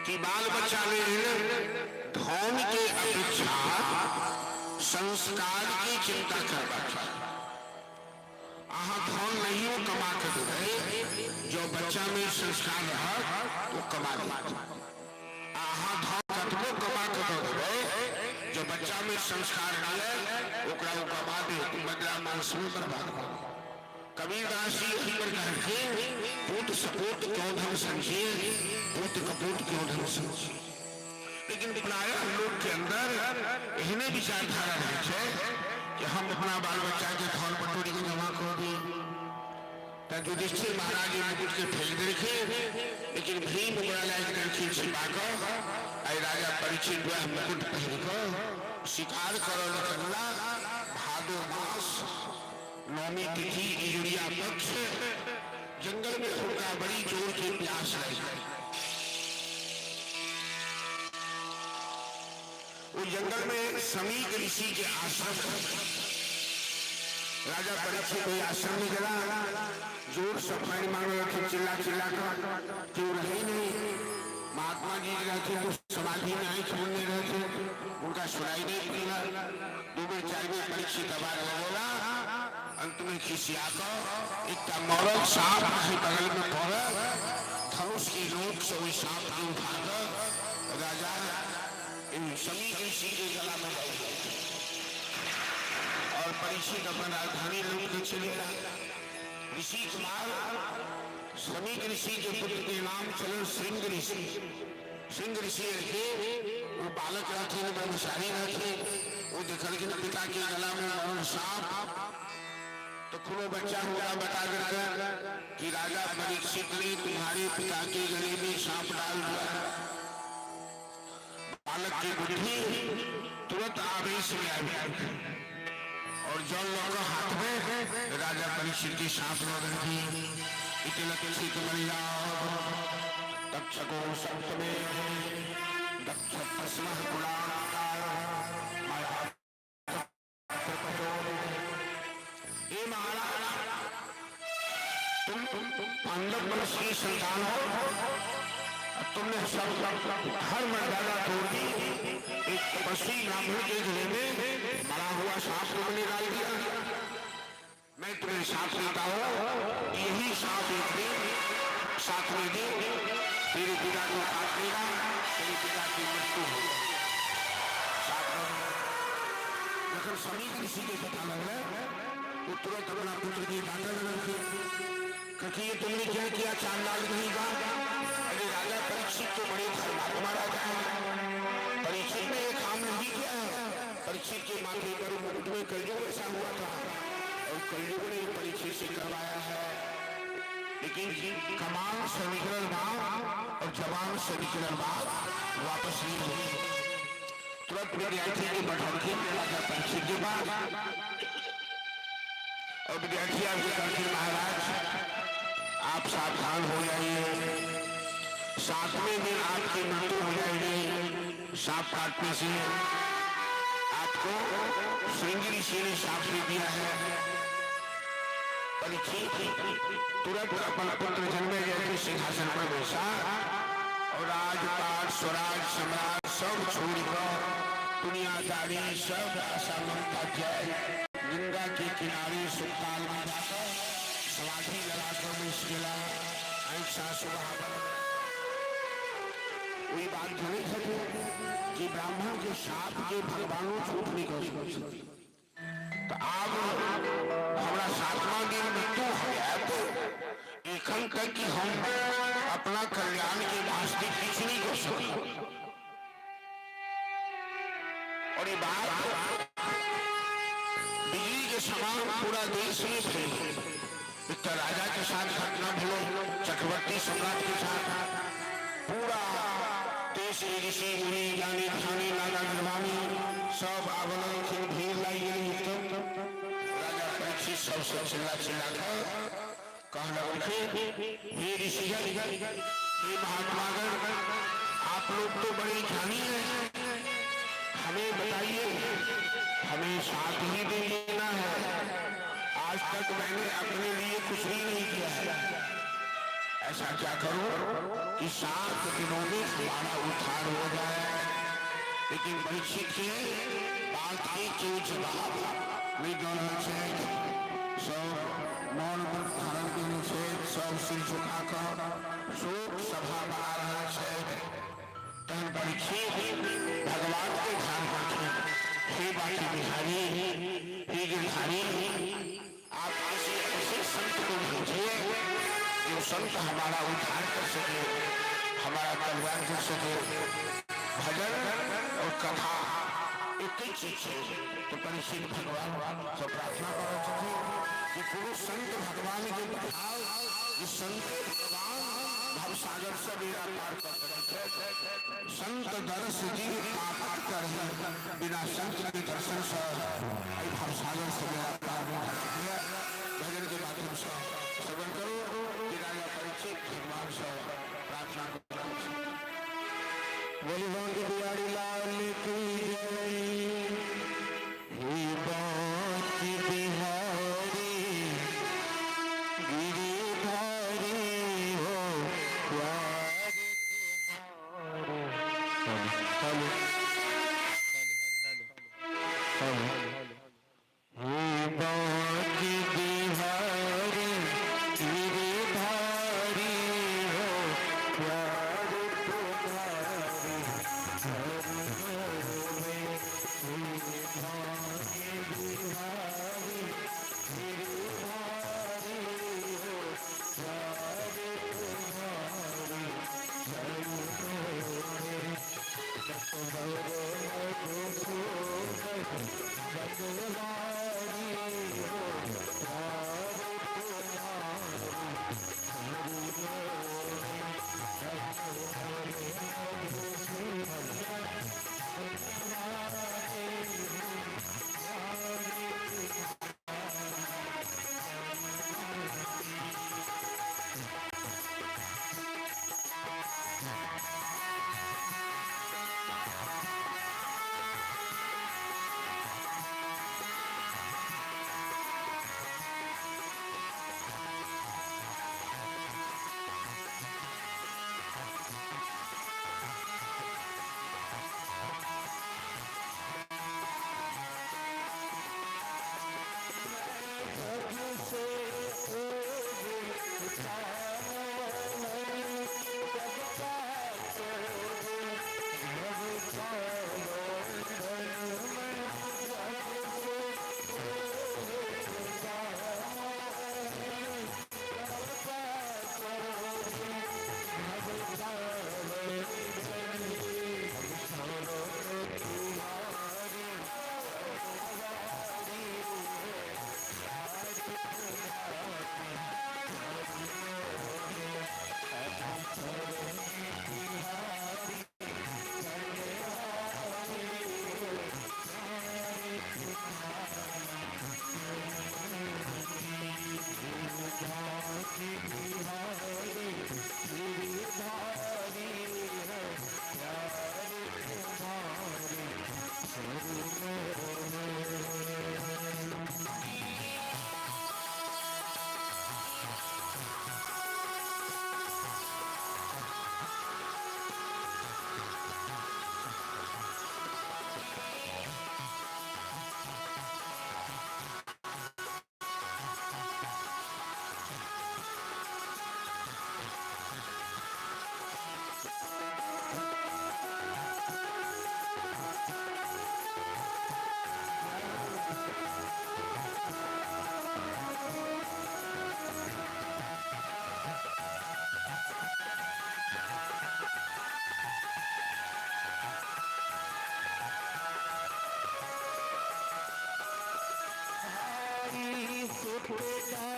कि बाल बच्चा में धन के अपेक्षा संस्कार की चिंता करवा चाहिए। अहाँ धन नहीं हो कमा के देवे, जो बच्चा में संस्कार रहा वो कमा दे। अहाँ धन कतबो कमा के देवे, जो बच्चा में संस्कार रहे ओकरा वो कमा दे, बदला मांस में बर्बाद कर। कबीर दास जी यही पर कहते हैं, पूत सपूत क्यों धन समझिए, पूत कपूत क्यों धन समझिए। लेकिन प्रायः लोग के अंदर एहने विचारधारा रहे कि हम अपना बाल बच्चा के धन बटोरी के जमा कर दी। युधिष्ठिर महाराज मुकुट के फेंक देखे, लेकिन भीम ओकरा लायक करके छिपा कर आई राजा परीक्षित वह मुकुट पहन कर शिकार कर निकला। भादो मास नौमी तिथि इजुरिया पक्ष जंगल में उनका बड़ी जोर की प्यास रही। उस जंगल में समीक ऋषि के आश्रम, राजा परीक्षित आश्रम में गया, जोर से पानी मांग रहे थे, चिल्ला चिल्ला कर, क्यों रहे नहीं। महात्मा जी रहते समाधि में आंख मूंदे रहते, उनका सुनाई नहीं पड़ा। 2 बेर 4 बेर परीक्षित आवाज बोला, अंत में खिसिया कर एक मरद सांप के बगल में पड़ा, धनुष की नोक से वही सांप को उठाकर राजा समी ऋषि के गला में डाल दिया और परीक्षित अपन राजधानी लूट के चले गए। ऋषि कुमार समी ऋषि के पुत्र के नाम चले सिंह ऋषि। सिंह ऋषि रखे वो बालक रखे, ब्रह्मचारी रखे, वो देखल के पिता के गला में मरण सांप, तो खूब बच्चा हुआ बता देता कि राजा परीक्षित ने तुम्हारे पिता के गले में सांप डाल दिया। बालक की बुद्धि तुरंत आवेश में आ गई और जल लगा हाथ में राजा परीक्षित की सांप लग रही। इतिलक्षित महिला दक्षको सप्तमे दक्ष तस्मः पुराण तुम पांडव वंश की संतान हो, तुमने सब हर मर्यादा तोड़ दी। एक तपस्वी ब्राह्मण के गले में मरा हुआ सांप तुमने डाल दिया। मैं तुम्हें सांप देता हूँ, यही सांप एक दिन साथ में दे तेरे पिता को काट देगा, तेरे पिता की मृत्यु होगी। जब सभी किसी को पता लग रहा है, वो तुरंत अपना पुत्र की बांधन रखे, क्योंकि ये तुमने क्या किया चांडाल नहीं का। अरे राजा परीक्षित तो बड़े धर्मात्मा राजा है, परीक्षित ने एक काम नहीं किया है। परीक्षित के माथे पर मुकुट में कलयुग ऐसा हुआ था और कलयुग ने परीक्षित से करवाया है, लेकिन कमान से निकल बाप और जवान से निकल बाप वापस नहीं हुई। तुरंत विद्यार्थी के बढ़ोतरी राजा परीक्षित के बाद और विद्यार्थी आपके कहते महाराज आप सावधान हो जाइए, 7वें दिन आपकी मृत्यु हो जाएगी। सांप काटने से आपको श्रृंगी ऋषि ने सांप दे दिया है। परीक्षित तुरंत अपन पुत्र जन्मे जैसे सिंहासन पर बैठा और राजपाट स्वराज सम्राट सब छोड़कर दुनियादारी सब आशा ममता जय गंगा के किनारे सुखताल में जाकर समाधि लगाकर मुश्किला ऐसा सुबह कोई बात नहीं सके कि ब्राह्मण के साथ के भगवानों झूठ नहीं कर सकते। तो आप हमारा 7वां दिन मृत्यु हो गया तो एखन तक कि हम अपना कल्याण के वास्ते कुछ नहीं कर सकते। और ये बात बिजली के समान पूरा देश में फैली। एक राजा के साथ घटना भलो, चक्रवर्ती सम्राट के साथ पूरा देश ऋषि मुनि ज्ञानी ध्यानी नाना निर्वाणी सब आवरण की भीड़ लाई गई। राजा परीक्षित सबसे चिल्ला कर कहना उठे, हे ऋषिगण, हे महात्मागण, आप लोग तो बड़े ज्ञानी हैं, हमें बताइए, हमें साथ ही दे देना है। आज तक मैंने अपने लिए कुछ भी नहीं किया है। ऐसा क्या करो कि 7 दिनों में हमारा उद्धार हो जाए। लेकिन परीक्षित के बात की क्यों जवाब नहीं देना चाहिए। सब मौन व्रत धारण के निषेध, सब सिर झुकाकर शोक सभा बना रहा है। तन परीक्षित भगवान के ध्यान रखें, हे बाकी बिहारी, हे गिरधारी, आप किसी ऐसे संत को भेजिए जो संत हमारा उद्धार कर सके, हमारा कल्याण कर सके। भजन और कथा एक ही चीज है। तो परीक्षित भगवान से प्रार्थना करो कि पुरुष संत भगवान के भाव, जिस संत भगवान भव सागर से बेड़ा पार कर सके। संत दर्श जीव पार कर बिना संत के दर्शन से भव सागर से बेड़ा पार नहीं कर सके। भजन के माध्यम से श्रवण करो कि राजा परीक्षित भगवान से प्रार्थना करो। बोली बोली बिहारी लाल की जय, हे बाकी बिहारी गिरिधारी हो प्यार तुम्हारे। हे बांकी बिहारी गिरधारी हो प्यार तुम्हारी चरणों में। हे बांकी बिहारी गिरधारी हो प्यार तुम्हारी चरणों में। भगवानी हो प्यार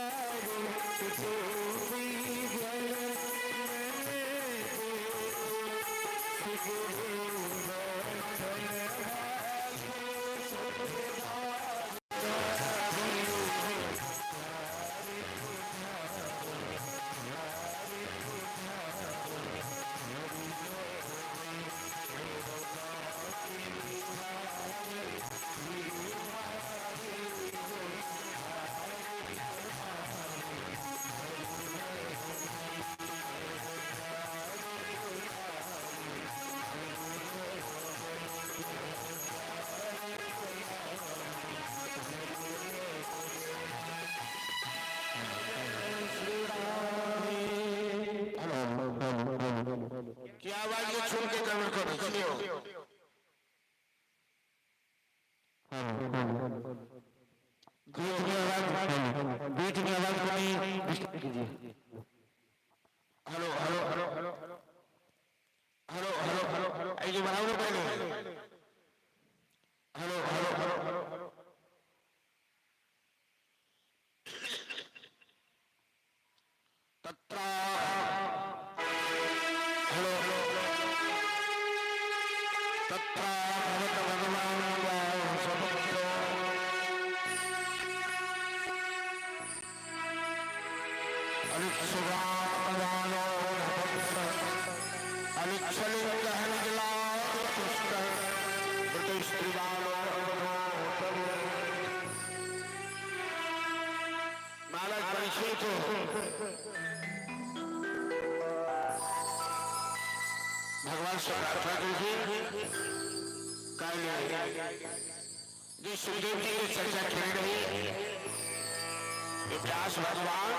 क्या आवाज ये सुन के कमेंट करो सुनियो। बीच में आवाज कमी कीजिए। Hello hello hello hello hello hello hello hello ये बनाओ ना पहले। Hello hello hello hello hello तत्रा हेलो हेलो तत्रा भगवान महाराज परीक्षित भगवान से प्रार्थना कीजिए सुखदेव जी की चर्चा चल रही। व्यास भगवान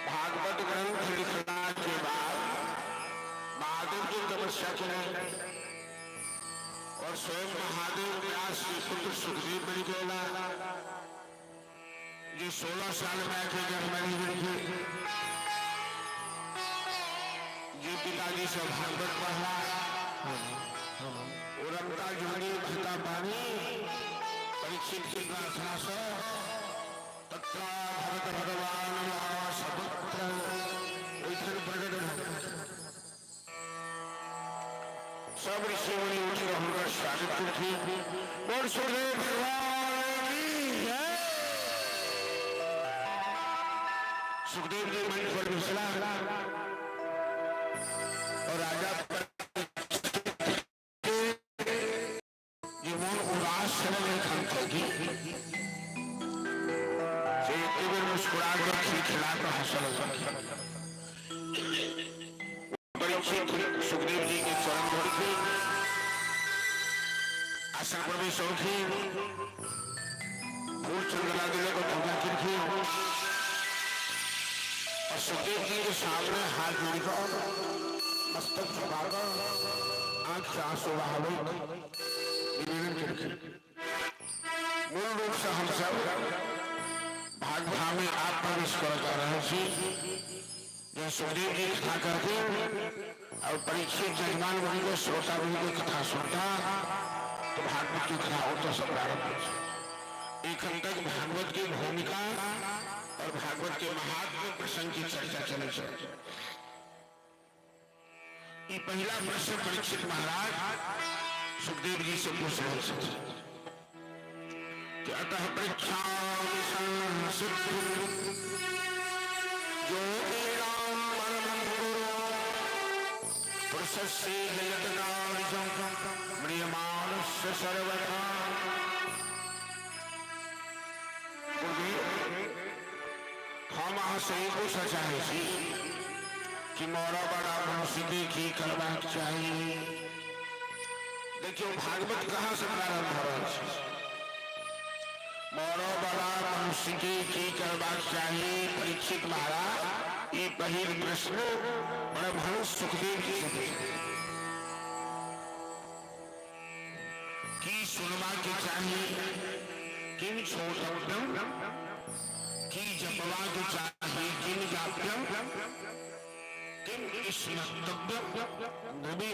भागवत ग्रंथ लिखना के बाद महादेव की तपस्या करें और स्वयं महादेव व्यास के पुत्र सुखदेव बन गया, जो 16 साल में आके जन्म थे, जो पिताजी से भागवत पढ़ा और रमता जोड़ी बहता पानी परीक्षित की प्रार्थना से तत्रा भरत भगवान सपुत्र प्रकट सब ऋषि मुनि उठ होकर स्वागत की और सुखदेव भगवान की जय। सुखदेव जी मंच पर विश्रा और राजा जीवन उदास मुस्कुरा कर खिलखिला कर हंसल परीक्षित सुखदेव जी के चरण धोड़ के आसन प्रवेश होगी, फूल चंदना दिले को पूजा की और सुखदेव जी के सामने हाथ जोड़कर मस्तक झुकाकर आंख से आंसू बहावे निवेदन करके मूल रूप से हम सब भागवत में आप प्रवेश कर रहे हैं। यह सुखदेव जी कथा करते और परीक्षित जजमान मुनि को श्रोता मुनि को कथा सुनता तो भागवत की कथा होता सब प्रारंभ एक अंत तक भागवत की भूमिका और भागवत के महात्म प्रसंग की चर्चा चले चले। ये पहला प्रश्न परीक्षित महाराज सुखदेव जी से पूछ रहे थे कि अतः परीक्षा जो पुरुषस्य म्रियमाणस्य सर्वथा। हम आपसे पूछना चाहे छी कि मोरा बड़ा मनुष्य की करना चाहिए। देखियो भागवत कहाँ से प्रारंभ हो रहा है। मोरो बड़ा मनुष्य की करना चाहिए। परीक्षित महाराज ये पहले प्रश्न परमहंस सुखदेव जी से की सुनवा के चाहिए, किन छोटम की जपवा के चाहिए, किन जाप्यम किन स्मर्तव्यम नबी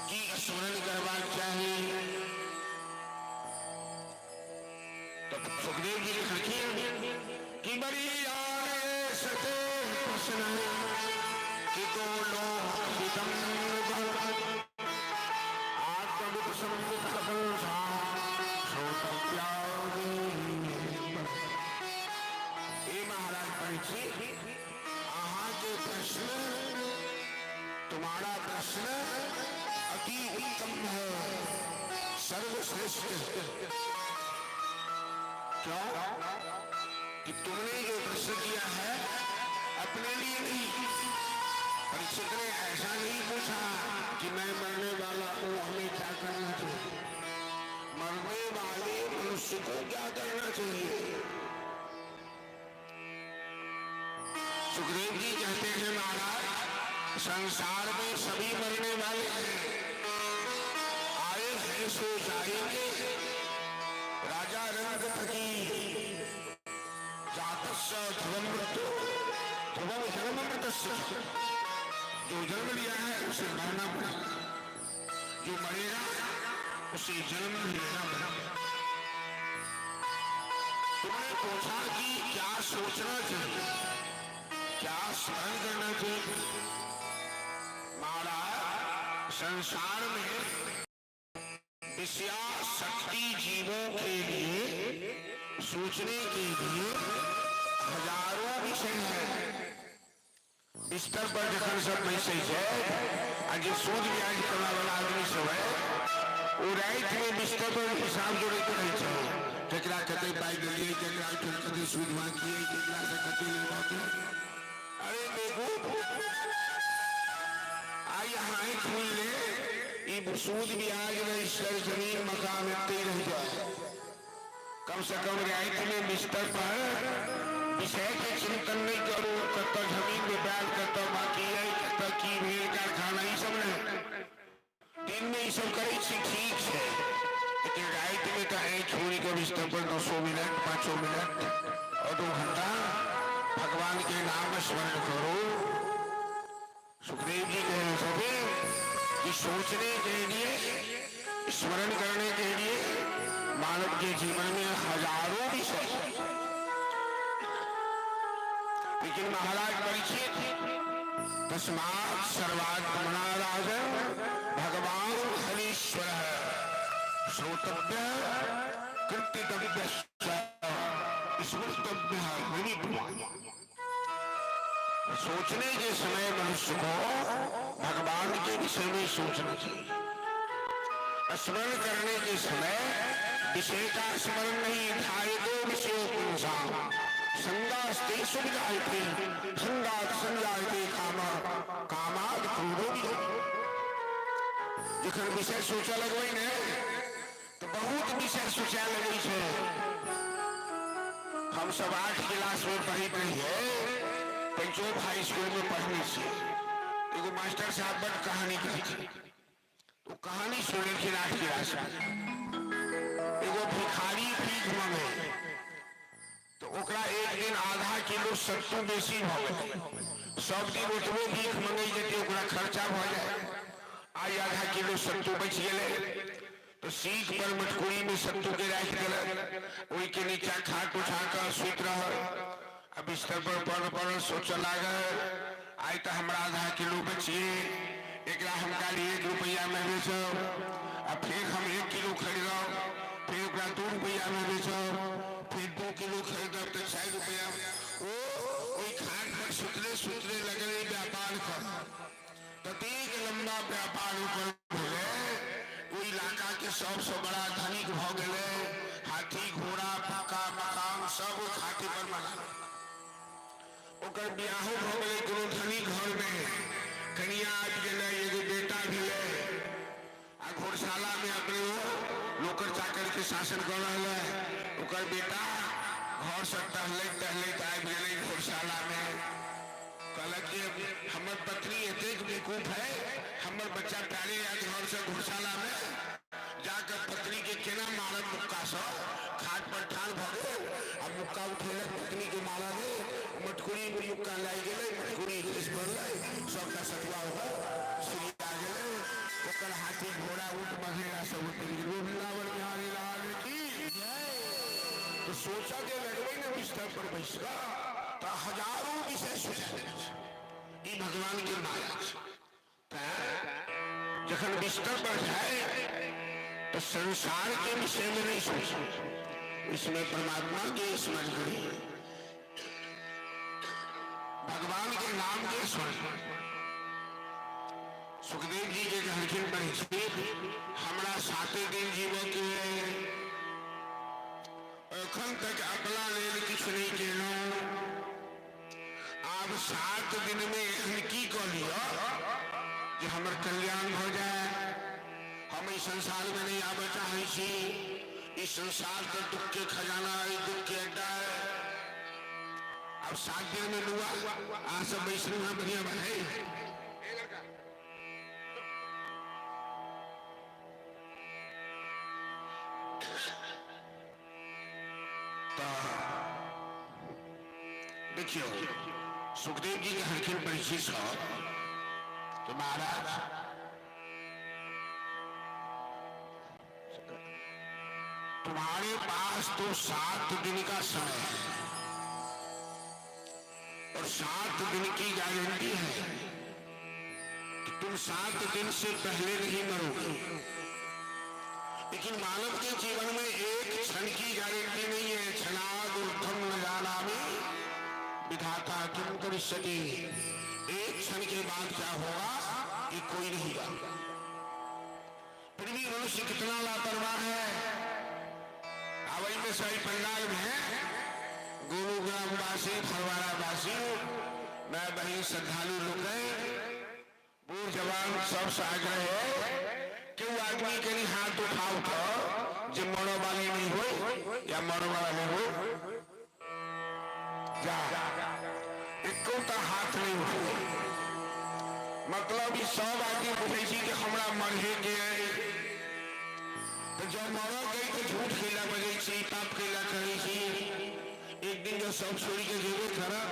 की स्मरण करवा चाहिए। तो सुखदेव जी ने लिखी कि बड़ी सते प्रश्न कि तो लोहितम आत्मविद संविद महाराज परीक्षित आहा के प्रश्न तुम्हारा प्रश्न अति उत्तम है, सर्वश्रेष्ठ। क्यों कि तुमने जो प्रश्न किया है अपने लिए नहीं। परीक्षित ने ऐसा नहीं पूछा कि मैं मरने वाला हूं, हमें क्या करना चाहिए। मरने वाले मनुष्य को क्या करना चाहिए। सुखदेव जी कहते हैं महाराज संसार में सभी मरने वाले हैं, आए हैं सो जाएंगे। राजा रंग थकी जातस्य ध्रुवम मृत्यु ध्रुवम जन्म मृतस्य, जो जन्म लिया है उसे मरना पड़ेगा, जो मरेगा उसे जन्म लेना पड़ेगा। तुमने पूछा कि क्या सोचना चाहिए, क्या स्मरण करना चाहिए। महाराज संसार में विषया शक्ति जीवों के लिए सोचने के लिए हजारों विषय है। बिस्तर पर जखन सब मैसेज है आज सोच व्याज करने वाला आदमी सब है, वो रात में बिस्तर पर हिसाब जोड़े तो नहीं चाहिए। केकरा कते पाई गई, केकरा कते सूद मांगी, केकरा से कते लेवा के। अरे देखो आ यहाँ खोल ले, ये सूद भी आज न जमीन मकान इतने रह जाए, कम से कम रियायत में बिस्तर पर विषय के चिंतन नहीं करो, तब तक जमीन में बैठ करता बाकी है तब की भेड़ कारखाना ही सब नहीं दिन में ये सब करे ठीक है, लेकिन रात में तो है छोड़ी के बिस्तर पर 200 मिनट 500 मिनट और 2 घंटा भगवान के नाम स्मरण करो। सुखदेव जी कह रहे सभी कि सोचने के लिए स्मरण करने के लिए मानव के जीवन में हजारों विषय, लेकिन महाराज परीक्षित तस्मात् सर्वात्मना राजन भगवान हरीश्वर श्रोतव्य कृत्यव्य स्मृतव्य। सोचने के समय मनुष्य को भगवान के विषय में सोचना चाहिए, स्मरण करने के समय विषय का स्मरण नहीं, ध्याये दो विषयों को संगास्ते सुविधायते संगात संजायते कामाद क्रोधो। जखन विषय सोचा लगवे ने तो बहुत विषय सोचा लगे छे। हम सब 8 क्लास में पढ़ित रहिए, पंचों हाई स्कूल में पढ़ने से एगो मास्टर साहब बड़ कहानी कहते, तो कहानी सुने थी 8 क्लास में। एगो भिखारी भीख मांगे तो ओकरा एक दिन आधा किलो सत्तू बेसी भ गए, सब दिन ओतबे भीख मांगे जेते ओकरा खर्चा भ जाए, आज आधा किलो सत्तू बच गए तो सीख पर मटकुरी में सत्तू के राख दिलक, ओई के नीचा खाट उठा कर सुत रह, अब बिस्तर पर पड़ सोच लागल आज तो हमरा आधा किलो बचिए, एक हम गाड़ी 1 रुपया में बेचब, अब फिर हम 1 किलो खरीदब, फिर 2 रुपया में बेचब, फिर 2 किलो खरीदब तो 4 रुपया। वही खाट पर सुतरे सुतरे लगले व्यापार कर, ततेक लंबा व्यापार ऊपर भले वो इलाका के सबसे बड़ा धनिक भ गए, हाथी घोड़ा पक्का मकान सब खाटी पर बना, ओकर ब्याहो भ गए कोनो धनिक घर में, कनिया आज गए, एगो बेटा भेले, आ घोड़शाला में अपने नौकर चाकर के शासन कर रहा है, ओकर बेटा घर से टहलैत आबि गेलै घोड़शाला में, कहलक कि हमर पत्नी एतेक बेवकूफ है, हमर बच्चा प्यारे आज घर से घोड़शाला में जाकर पत्नी के केना मारब मुक्का से, खाट पर ठान भ गेल, अब मुक्का उठेलक पत्नी के मारा दे, मटकुरी में मुक्का लाग गेलै, मटकुरी रेस पड़लै, सबका सतुआ हो श्री आ गेलै, ओकर हाथी घोड़ा ऊँट बघेरा सब उतर गेल, वृंदावन बिहारी लाल की जय। तो सोचा के लगबै ने बिस्तर पर बैस का तो हजारों विषय सोचा, ई भगवान के माया जखन बिस्तर पर जाए तो संसार के विषय में नहीं सोचे, इसमें परमात्मा के स्मरण करिए, भगवान के नाम के स्मरण। सुखदेव जी के कहलखिन परीक्षित हमरा 7 दिन जीवो के अखन तक अपना लेल किछ नहीं केलहुं, अब 7 दिन में एहन की कह लियो कि हमर कल्याण हो जाए, हम इस संसार में नहीं आवे चाहे छी, इस संसार के दुख के खजाना है, दुख के अड्डा है। अब 7 दिन में हुआ आज सब वैष्णव है बढ़िया भाई, तो देखियो सुखदेव जी के हरखिन परीक्षित तो महाराज तुम्हारे पास तो 7 दिन का समय है और 7 दिन की गारंटी है कि तुम 7 दिन से पहले नहीं मरोगे, लेकिन मानव के जीवन में एक क्षण की गारंटी नहीं है। क्षणाद ऊर्ध्वं न जानामि विधाता किम करिष्यति, एक क्षण के बाद क्या होगा ये कोई नहीं जानता। फिर भी मनुष्य कितना लापरवाह है। आवई में सही पंडाल में गुरुग्राम वासी फरवारा वासी मैं बहन श्रद्धालु लोग बूढ़ जवान सब से आग्रह है आदमी के लिए हाथ उठाओ तो जो मरो वाले नहीं हो या मरो वाले हो जा एको तो हाथ नहीं उठे। मतलब ई सब आदमी बुझे कि हमरा मरे के तो जब मरो गई तो झूठ खेला बजे छी पाप खेला करे छी। एक दिन जो सब छोड़ी के जेबे खरा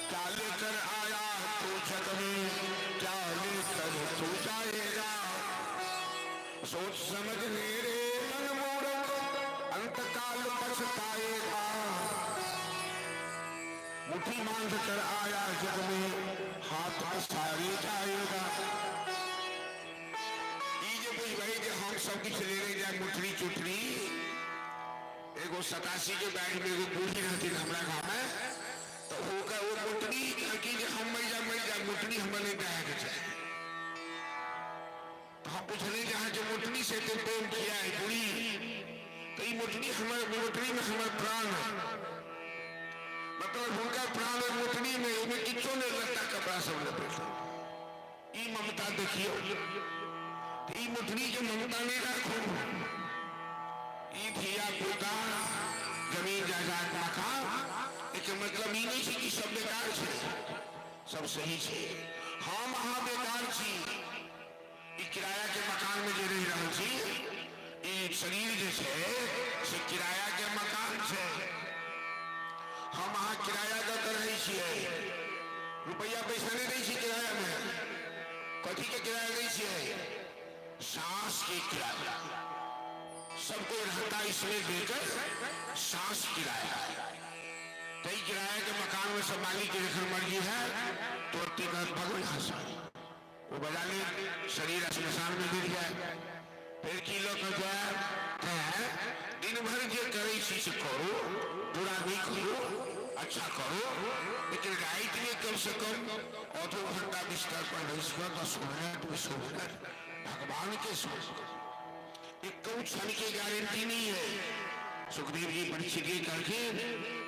क्या लेकर आया तू जग में क्या लेकर तू जाएगा। सोच समझ ले रे मन मूर्ख अंतकाल पछताएगा। मुट्ठी बांध कर आया जग में हाथ पसारे जाएगा। ये बुझ गए कि हम सब कुछ ले ले जाए मुठरी चुठरी। एगो 87 के बैग में एगो बूढ़ी रहती हमारा गाँव में तो वो मुठरी कि हम मर जा मुठरी हमें ब्याह के चाहिए। तो हम पूछने जहाँ जो मुठरी से तो प्रेम किया है बुढ़ी तो ये मुठरी हमारे मुठरी में हमारे प्राण है। मतलब उनका प्राण है मुठरी में उन्हें किचों ने लगता कपड़ा सब लपेटा। ये ममता देखियो तो ये मुठरी जो ममता नहीं रखो ये धिया पुता जमीन जायदाद मकान एक मतलब ये नहीं कि सब बेकार छे सब सही छे। हम अहाँ बेकार छी। ई किराया के मकान में जे रह रहल छी ई शरीर जे छे से किराया के मकान छे। हम अहाँ किराया दे कर रही छिए रुपया पैसा नहीं दै छी किराया में। कथी के किराया दै छिए सांस के किराया। सबको रहता इसमें देकर सांस किराया। कई किराए के मकान में सब मालिक की लेखन मर्जी है तो भगवान हंसा वो बजा ले शरीर स्मशान में गिर जाए। फिर की लोग जाए दिन भर जो करे चीज करो बुरा नहीं करो अच्छा करो लेकिन राइट में कम से कम आधो घंटा बिस्तर पर बैठकर 10 मिनट 20 मिनट भगवान के सोच एक क्षण की गारंटी नहीं है। सुखदेव जी परीक्षित करके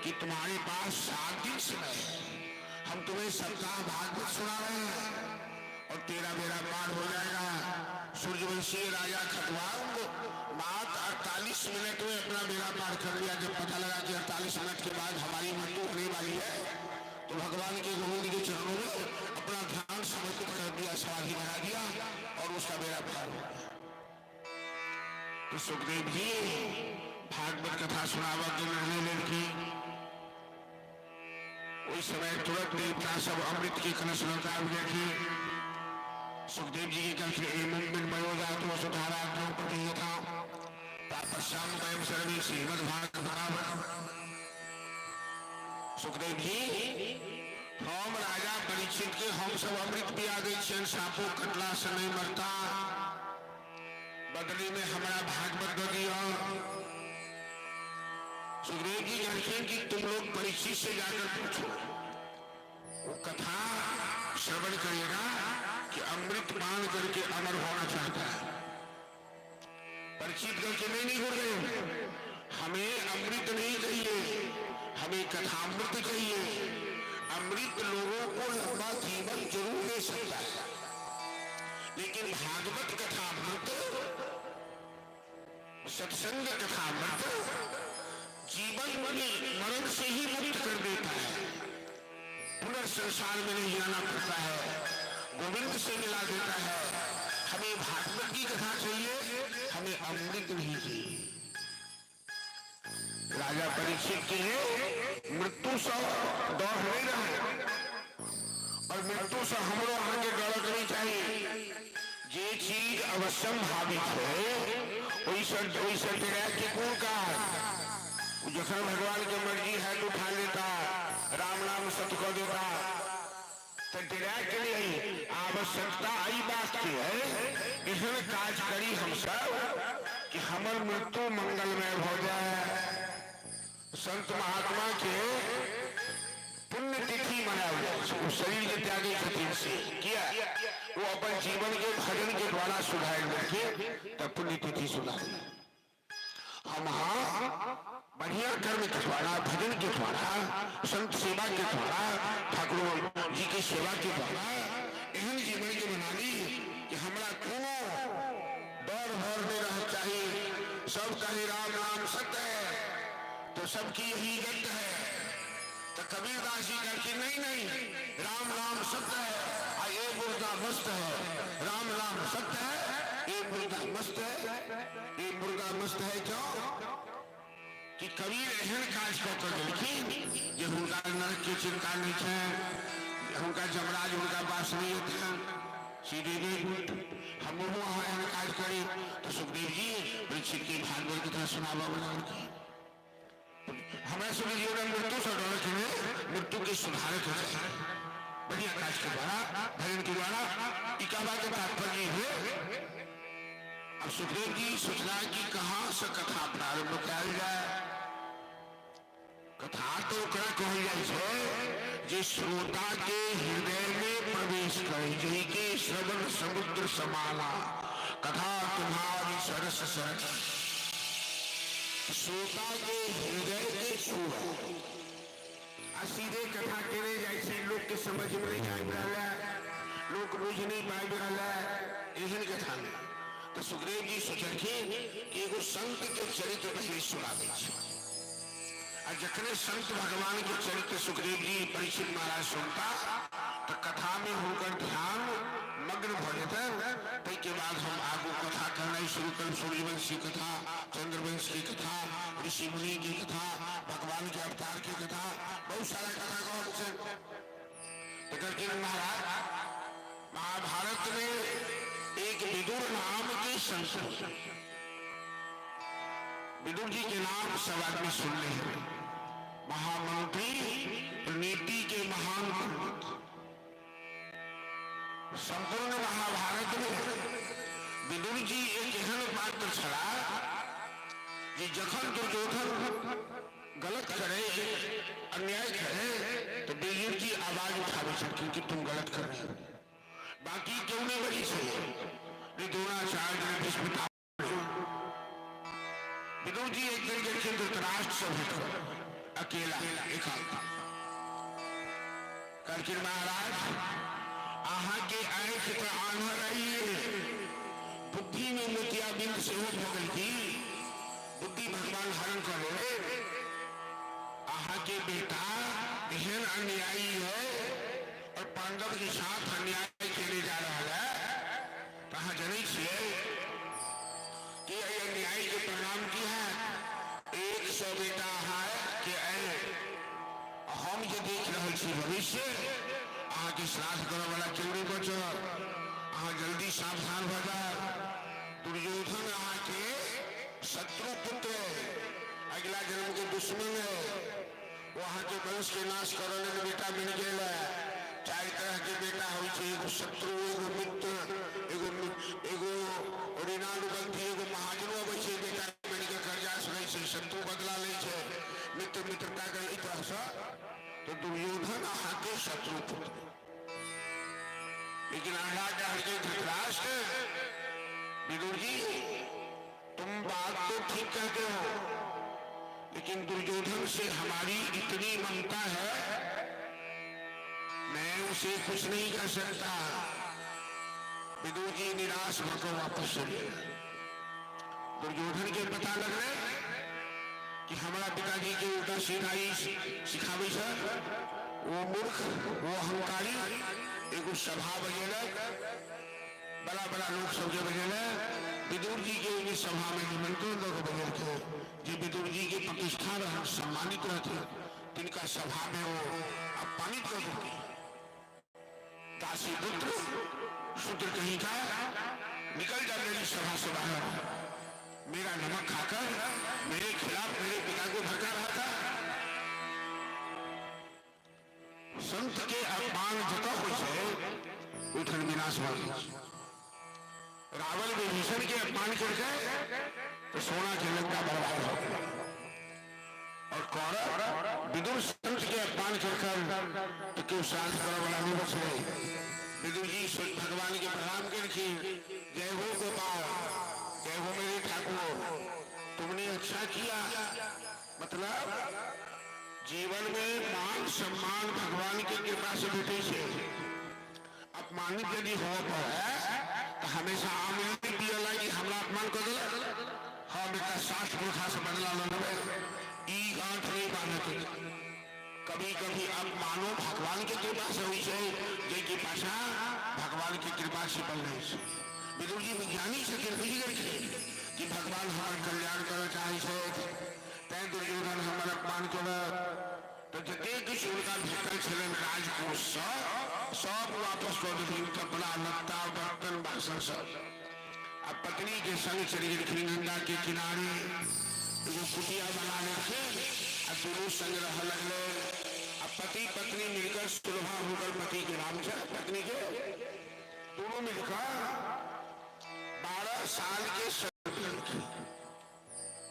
कि तुम्हारे पास 7 दिन समय हम तुम्हें सप्ताह भागवत सुना रहे हैं और तेरा बेड़ा पार हो जाएगा। सूर्यवंशी राजा खतवांग मात्र 48 मिनट में अपना बेड़ा पार कर लिया। जब पता लगा कि 48 मिनट के बाद हमारी मृत्यु होने वाली है तो भगवान के गोविंद के चरणों में अपना ध्यान समर्पित कर दिया समाधि बना दिया और उसका बेड़ा पार हो गया। तो सुखदेव जी भागवत कथा सुनावा के निर्णय लड़की उस समय तुरंत देवता सब अमृत की कलश लौटा देखी। सुखदेव जी की कंठ मयोजा तो सुधारा द्रौपदी था तपस्याम वयम सर्वे श्रीमद्भागवत। सुखदेव जी हम राजा परीक्षित के हम सब अमृत पिया गए सापों कटला से नहीं मरता बदले में हमारा भागवत दे दिया। सुखदेव जी जानते कि तुम लोग परीक्षित से जाकर पूछो वो कथा श्रवण करेगा कि अमृत पान करके अमर होना चाहता है। परीक्षित करके नहीं हो रहे हमें अमृत नहीं चाहिए हमें कथामृत चाहिए। अमृत लोगों को लंबा जीवन जरूर दे सकता है लेकिन भागवत कथामृत सत्संग कथामृत जीवन में मरण से ही मुक्त कर देता है। पुनर्संसार में नहीं जाना पड़ता है गोविंद से मिला देता है। हमें भागवत की कथा चाहिए हमें अमृत नहीं चाहिए। राजा परीक्षित के लिए मृत्यु से दौड़ नहीं रहे और मृत्यु से हमरो आगे डर नहीं चाहिए। जे चीज अवश्यम भावित है वैसे के गुण का जखन भगवान की मर्जी है तो उठा लेता राम नाम सत्य कर देता तो के लिए आवश्यकता आई बात की है इसमें काज करी हम सब कि हमार मृत्यु मंगलमय हो जाए। संत महात्मा के पुण्यतिथि मनाया शरीर के त्यागी खातिर से किया वो अपन जीवन के भजन के द्वारा सुधार करके तब पुण्यतिथि सुधार। हम बढ़िया कर्म के द्वारा भजन के द्वारा संत सेवा के द्वारा ठाकुर जी की सेवा के द्वारा एहन जीवन के बनानी कि हमारा कोनो सब कहे राम राम सत्य है, तो सबकी यही गंध है। तो कबीरदास जी कहते नहीं नहीं, राम राम सत्य है और ये मुर्गा मस्त है। राम राम सत्य है, ये मुर्गा मस्त है। ये मुर्गा मस्त है क्यों कि कबीर एहन काज कर देलखिन जे हुनका नरक की चिंता नहीं है, उनका जमराज उनका बास नहीं है। सीधे हम वहाँ एहन काज करी तो सुखदेव जी परीक्षित की भागवत कथा सुनावा बना हमारे सभी जीवन मृत्यु से डरते हुए मृत्यु के सुधारक है। बढ़िया काज के द्वारा भजन के द्वारा इकाबा के तात्पर्य है। अब सुखदेव जी सोचना कि कहाँ से कथा प्रारंभ किया जाए। कथा तो कहल जाए जे श्रोता के हृदय में प्रवेश करे, जही के श्रवण समुद्र समाना, कथा तुम्हारी सरस सरस। श्रोता के हृदय के छुआ सीधे कथा करे जैसे लोग के समझ में नहीं आ रहा, लोग बुझ नहीं पा रहा एहन कथा में। तो सुखदेव जी सोचलखिन एगो संत के चरित्र पहले सुना दी। जखने संत भगवान के चरित्र सुखदेव जी परीक्षित महाराज सुनता तो कथा में होकर ध्यान मग्न हो जाता। के बाद हम आगू कथा करना शुरू कर, सूर्यवंश की कथा, चंद्रवंश की कथा, ऋषि मुनि की कथा, भगवान के अवतार की कथा, बहुत सारा कथा को महाराज महाभारत में एक विदुर नाम के संत, विदुर जी के नाम सब आदमी सुन ले हैं। महामंत्री, नीति के महान पंडित। संपूर्ण महाभारत में विदुर जी एक एहन पात्र छला कि जखन दुर्योधन गलत करे, अन्याय करे तो विदुर जी आवाज उठावे छथिन कि तुम गलत कर रहे हो। बाकी क्यों नहीं बनी छे द्रोणाचार्य भीष्म। विदुर जी एक दिन देखे धृतराष्ट्र से भेंट अकेला एकांत करके महाराज आहा के आंख तो आन्हा रही है, बुद्धि में मोतियाबिंद से हो गई थी, बुद्धि भगवान हरण करे। आहा के बेटा एहन अन्यायी है और पांडव के साथ अन्याय खेले जा रहा है। कहा जनी से कि अन्याय के परिणाम की है 100 बेटा है कि हम जो देख रहे छी भविष्य अहाँ के श्राद्ध करे वाला क्यों नहीं बचल, अहाँ जल्दी सावधान हो जाए। दुर्योधन अहाँ के शत्रु पुत्र अगला जन्म के दुश्मन है, वहां के वंश के नाश करने में बेटा बन गया। 4 तरह के बेटा हो, एगो शत्रु, एगो मित्र, एगो ऋणानुबंधी, एगो महाजनो बचे बेटा बन के कर्जा सुनै छै, शत्रु बदला ले छै, मित्र मित्रता के तरह। तो दुर्योधन अहाँ के शत्रु पुत्र, लेकिन आला के धृतराष्ट्र विदुर जी तुम बात तो ठीक कहते हो, लेकिन दुर्योधन से हमारी इतनी ममता है, मैं उसे कुछ नहीं कर सकता। विदुर जी निराश होकर वापस चले। दुर्योधन के पता लग रहे कि हमारा पिताजी के उल्टा सीधा सिखावे सर, वो मूर्ख, वो अहंकारी, एगो सभा बजेलक, बड़ा बड़ा लोग सबके बजेलक। विदुर जी के सभा में निमंत्रण लोग बजल थे, जो विदुर जी के प्रतिष्ठा रह सम्मानित रहते, तिनका सभा में वो अपमानित कर देते। दासी पुत्र शूद्र कहीं का निकल जा मेरी सभा से बाहर, मेरा नमक खाकर मेरे खिलाफ मेरे पिता को भड़का रहा था। संत के अपमान जता हो उठन विनाश वाली। रावण विभीषण के अपमान करके तो सोना के लंका बर्बाद हो गया, और कौरव विदुर संत के अपमान कर तो क्यों शांत करने वाला नहीं बच गए। विदुर जी भगवान के प्रणाम करके जय हो गोपाल, जय हो मेरे ठाकुर, तुमने अच्छा किया। मतलब जीवन में मान सम्मान भगवान की कृपा से भेटे से अपमानित यदि हो तो हमेशा आम पियला कि हमरा अपमान कर दिला, हम एक पुरखा से बदला लेवे ई गांठ नहीं बांधते कभी कभी अब मानो भगवान की कृपा से हुई है जे पाछा भगवान की कृपा से बन रही है विदुर जी विज्ञानी से कि भगवान हमारे कल्याण करे चाहे तय दुर्योधन हमारे अपमान कर तो जते कुछ उनका भेटल छलन राजकोष सब वापस कर देथिन कपड़ा लत्ता बर्तन बासन सब अब पत्नी के संग चली गई गंगा के किनारे जो कुटिया बना लेते अब दोनों संग रह लगले अब पति पत्नी मिलकर सुलभा होकर पति के नाम से पत्नी के दोनों मिलकर 12 साल के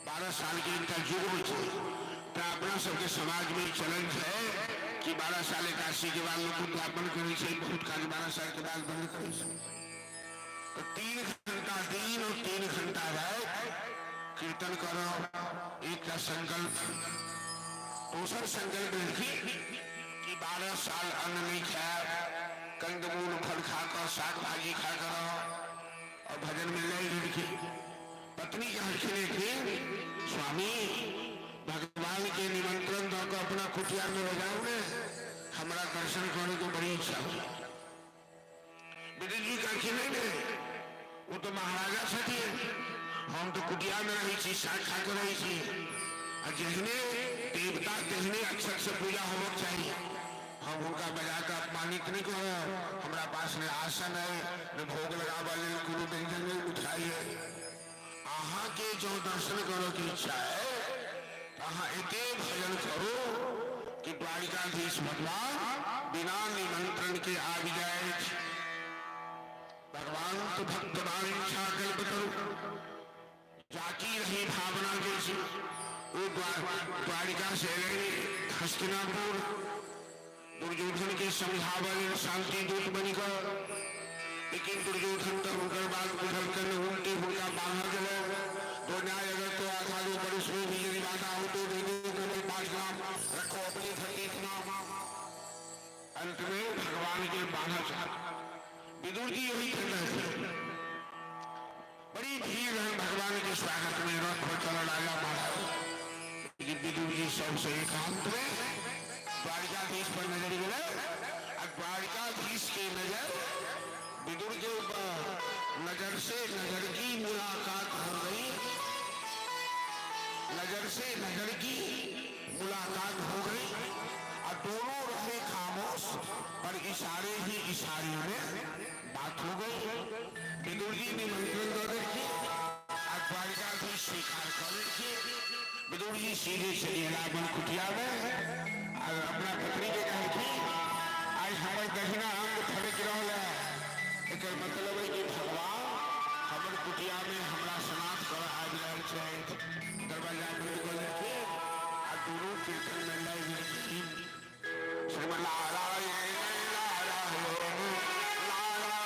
12 साल के इनका युग थे तो अपना सबके समाज में चलन है कि 12 साल काशी के बाद लोग उद्यापन करे बहुत काज 12 साल के बाद बंद करे तो 3 घंटा दिन और 3 घंटा रात कीर्तन करो एक का संकल्प दूसरा संकल्प रखी कि 12 साल अन्न नहीं खाया कंदमूल फल खाकर साग भाजी खा कर और भजन में लय लड़की पत्नी के हटने के स्वामी भगवान के निमंत्रण दो अपना कुटिया में ले जाओ ने हमारा दर्शन करने की बड़ी इच्छा हुई विदुर जी का खिले वो तो महाराजा थे हम तो कुटिया में रही थी साग खा कर रही थी और जिसने देवता जिसने अक्षर से पूजा होना चाहिए हम उनका बजा कर अपमानित नहीं करो हमारा पास में आसन है न भोग लगा वाले गुरु व्यंजन में मिठाई है आहा के जो दर्शन करो की इच्छा है आहा इतने भजन करो कि द्वारिकाधीश भगवान बिना निमंत्रण के आ भी जाए भगवान तो भक्त इच्छा कल्प करो जाती रही भावना जैसी वो द्वारिका से हस्तिनापुर दुर्योधन के समझावन शांति दूत बनकर लेकिन दुर्योधन तो उनकर बात बुझल कर उल्टे उनका बाहर गए तो न्याय अगर तो आधा दो पर उसमें भी यदि बाधा हो तो दे दो 5 ग्राम रखो अपने खरीद नाम अंत में भगवान के बाधा चाह विदुर जी यही कर रहे थे बड़ी भीड़ है भगवान के स्वागत में रथ पर चला डाला महाराज विदुर जी सबसे एकांत में द्वारिकाधीश पर नजर गए और द्वारिकाधीश की नजर विदुर के ऊपर नजर से नजर की मुलाकात हो गई नजर से नजर की मुलाकात हो गई और दोनों रहे खामोश पर इशारे ही इशारे में बात हो गई विदुर जी ने निमंत्रण दे रखी और द्वारिकाधीश स्वीकार कर रखी विदुर जी सीधे चलिए रावण कुटिया में और अपना पत्नी के कहे कि आज हमारे दहिना अंग फड़क रहा है एक मतलब है कि भगवान हमर कुटिया में हमरा समाप्त कर आ जाए छै दरवाजा बंद कर लेके आ दोनों कीर्तन में लग गए श्रीमन नारायण नारायण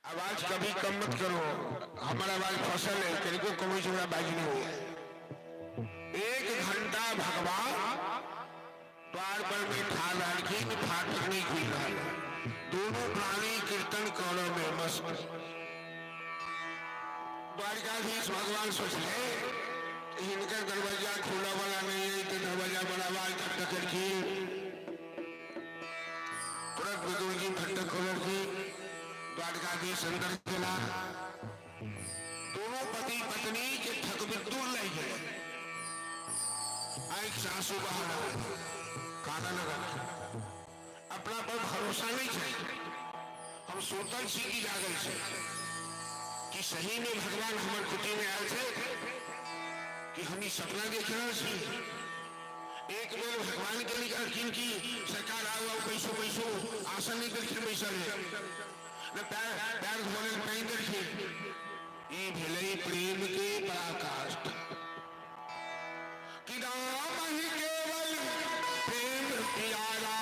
आवाज कभी कम मत करो, हमारा आवाज फसल है, तेरे को कमी छोड़ा बाजी नहीं हुआ। 1 घंटा भगवान द्वार पर में ठाड़ रखी, फाटक नहीं खुल रहा, दोनों प्राणी कीर्तन कौलों में मस्त। द्वारकाधीश भगवान सोच रहे इनका दरवाजा खुला वाला नहीं है, तो दरवाजा बड़ा आवाज खटक रखी, तुरंत विदुर जी खटक खोल रखी, द्वारकाधीश अंदर चला, दोनों पति पत्नी के ठक विदुर ले गए, आंख से आंसू बहा रहा, काना लगा, अपना पर भरोसा नहीं चाहिए। हम सोतल सी की जागल से कि सही में भगवान हमारे कुटी में आए थे कि हम ही सपना देख रहे थे। एक बेर भगवान के लिए किनकी सरकार आओ पैसो पैसो आसन नहीं देखे पैसा है न पैर धोने कहीं देखे, ये भले प्रेम के पराकाष्ठ कि राम ही केवल प्रेम प्यारा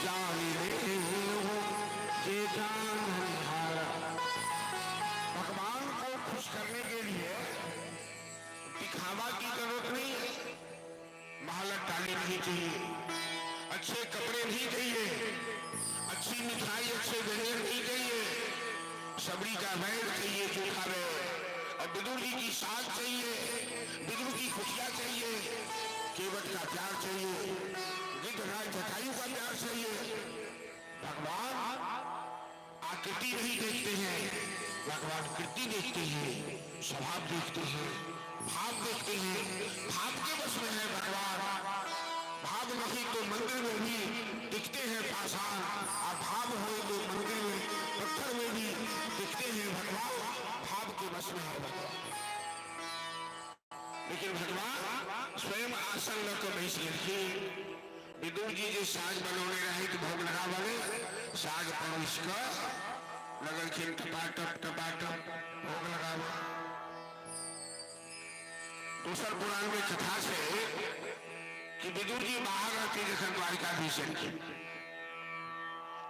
जाने जे जान हारा। भगवान को खुश करने के लिए दिखावा की जरूरत नहीं है, महालत टाली नहीं चाहिए, अच्छे कपड़े नहीं चाहिए, अच्छी मिठाई अच्छे गजर नहीं चाहिए, सबरी का बैल चाहिए जो खावे, और विदुर जी की साग चाहिए, विदुर की खुशियां चाहिए, केवट का प्यार चाहिए, गिद्धराज जटायु का प्यार चाहिए। भगवान आकृति नहीं देखते हैं, भगवान कृति देखते हैं, स्वभाव देखते हैं, भाव देखते हैं, भाव के वश में है भगवान। भाव नहीं तो मंदिर में भी दिखते हैं पाषाण, और भाव हो तो मंदिर में पत्थर में भी दिखते हैं भगवान, भाव के वश में है भगवान। लेकिन भगवान स्वयं आसन लेकर बैठ रखी, विदुर जी जो साग बनौने रहे तो भोग लगा वाले साग परोस कर लगल खिन टपाटप टपाटप भोग लगावा। दूसर पुराण में कथा से कि विदुर जी बाहर रहती जखन द्वारिकाधीश की,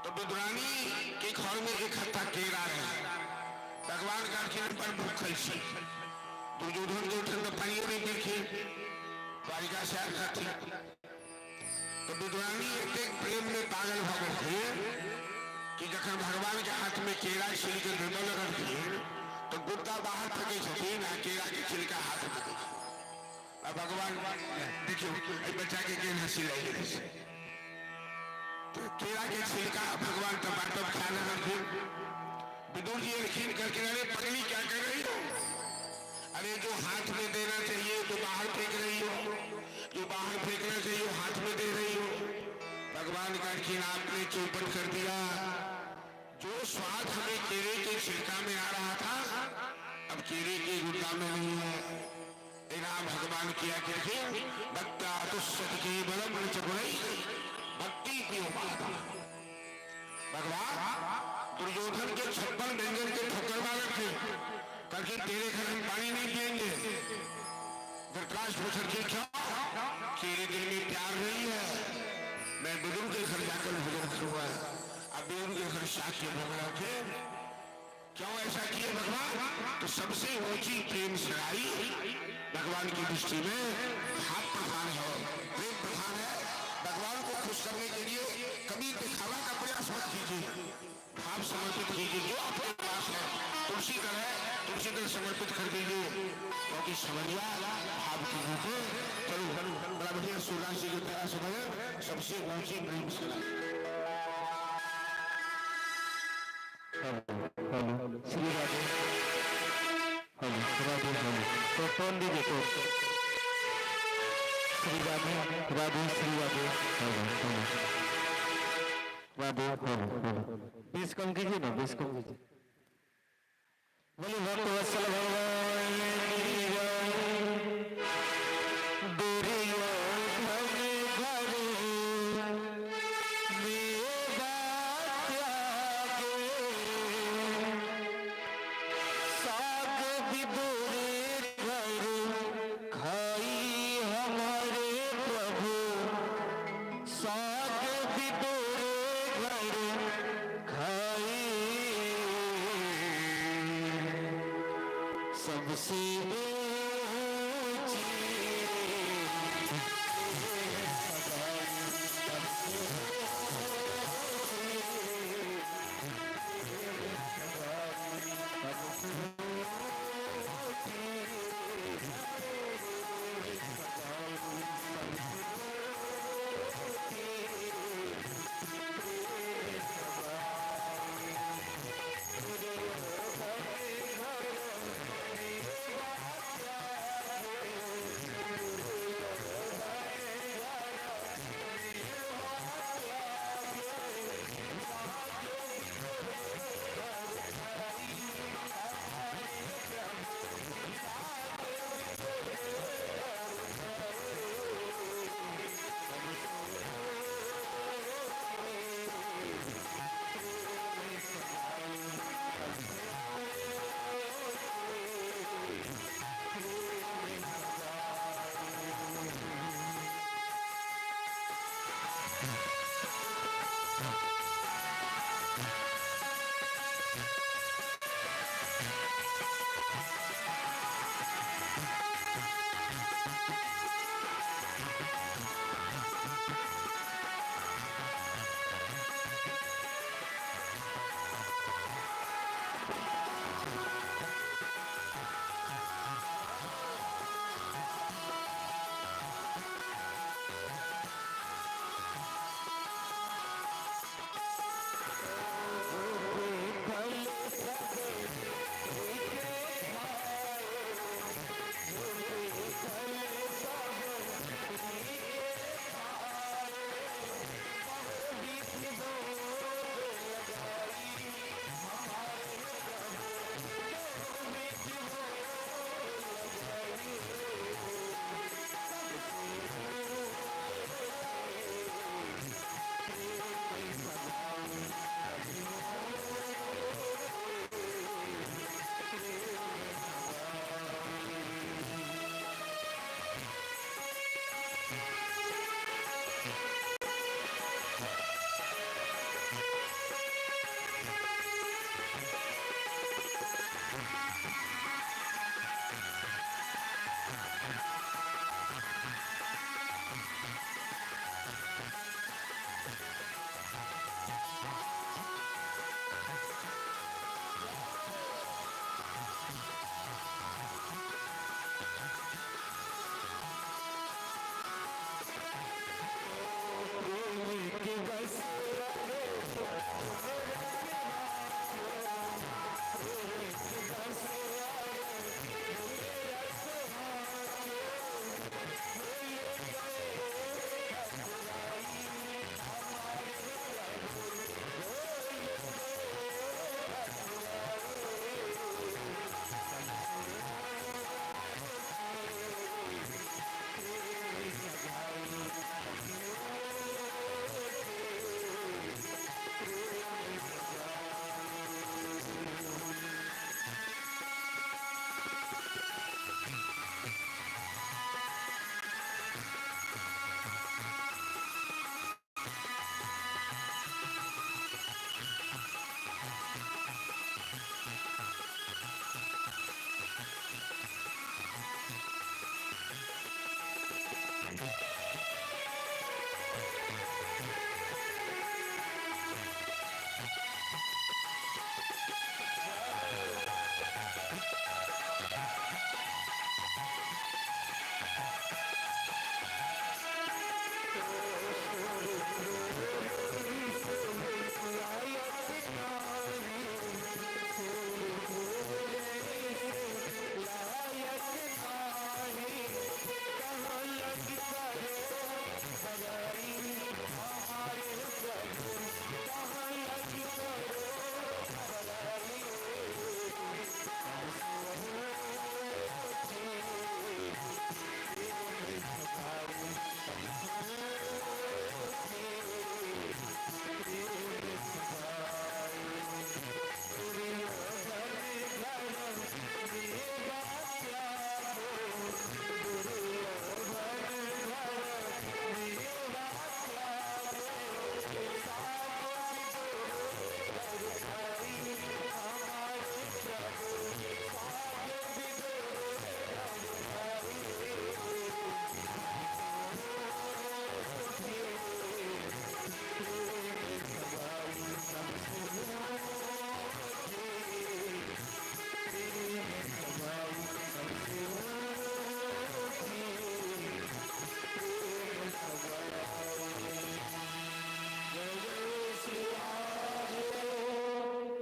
तो विदुरानी के घर में एक हत्था केरा रहे, भगवान का खिन पर भूखल से दुर्योधन जो ठंड पानी नहीं देखे द्वारिका से आकर थी, तो विदुरानी एक प्रेम में पागल हो गए थे कि जखन भगवान के हाथ में केरा छिल के देने लगल थे तो गुद्दा बाहर फेंके छथिन, केरा के छिलका हाथ में। अब भगवान देखियो बच्चा के केन हंसी लगी, तो केरा के छिलका भगवान टमाटर खा लगल थे। विदुर जी खीन करके अरे पगली क्या कर रही हो, अरे जो हाथ में देना चाहिए तो बाहर फेंक रही हो, जो बाहर फेंकना चाहिए हाथ में दे रही हो। भगवान का खीन आपने चौपट कर दिया, जो स्वाद हमें केरे के छिलका में आ रहा था अब केरे के गुद्दा में नहीं है। इनाम भगवान किया करके भक्ता तुष्ट के बलम चुराई भक्ति की उपाधा। भगवान दुर्योधन के 56 व्यंजन के ठोकर वाले थे करके तेरे घर हम पानी नहीं पिएंगे। धृतराष्ट्र पूछ के क्यों, तेरे दिल में प्यार नहीं है, मैं विदुर के घर जाकर भोजन करूंगा। अब विदुर के घर साथ के भोग रखे, क्यों ऐसा किए भगवान, तो सबसे ऊंची प्रेम सराई भगवान की दृष्टि में भाव प्रधान है, प्रेम प्रधान है। भगवान को खुश करने के लिए कभी दिखावा का प्रयास मत कीजिए, भाव समर्पित कीजिए। जो आपके पास है तुलसी दल समर्पित कर दीजिए, क्योंकि समझिया भाव की रूप चलो बड़ा बढ़िया सूर्य जी की तरह समझ सबसे ऊंची प्रेम सराई। श्री राधे, हेलो राधे, हेलो तो टोन दीजिए, तो श्री राधे राधे श्री राधे, हेलो राधे, हेलो बीस कम कीजिए ना, बीस कम कीजिए। बोले भक्त वत्सल भगवान की जय। दूरियों भगे घरे मेरा त्यागे, साग विदुरे घर खाई हमारे प्रभु, साग विदुरे घर खाई सबसे ऊंची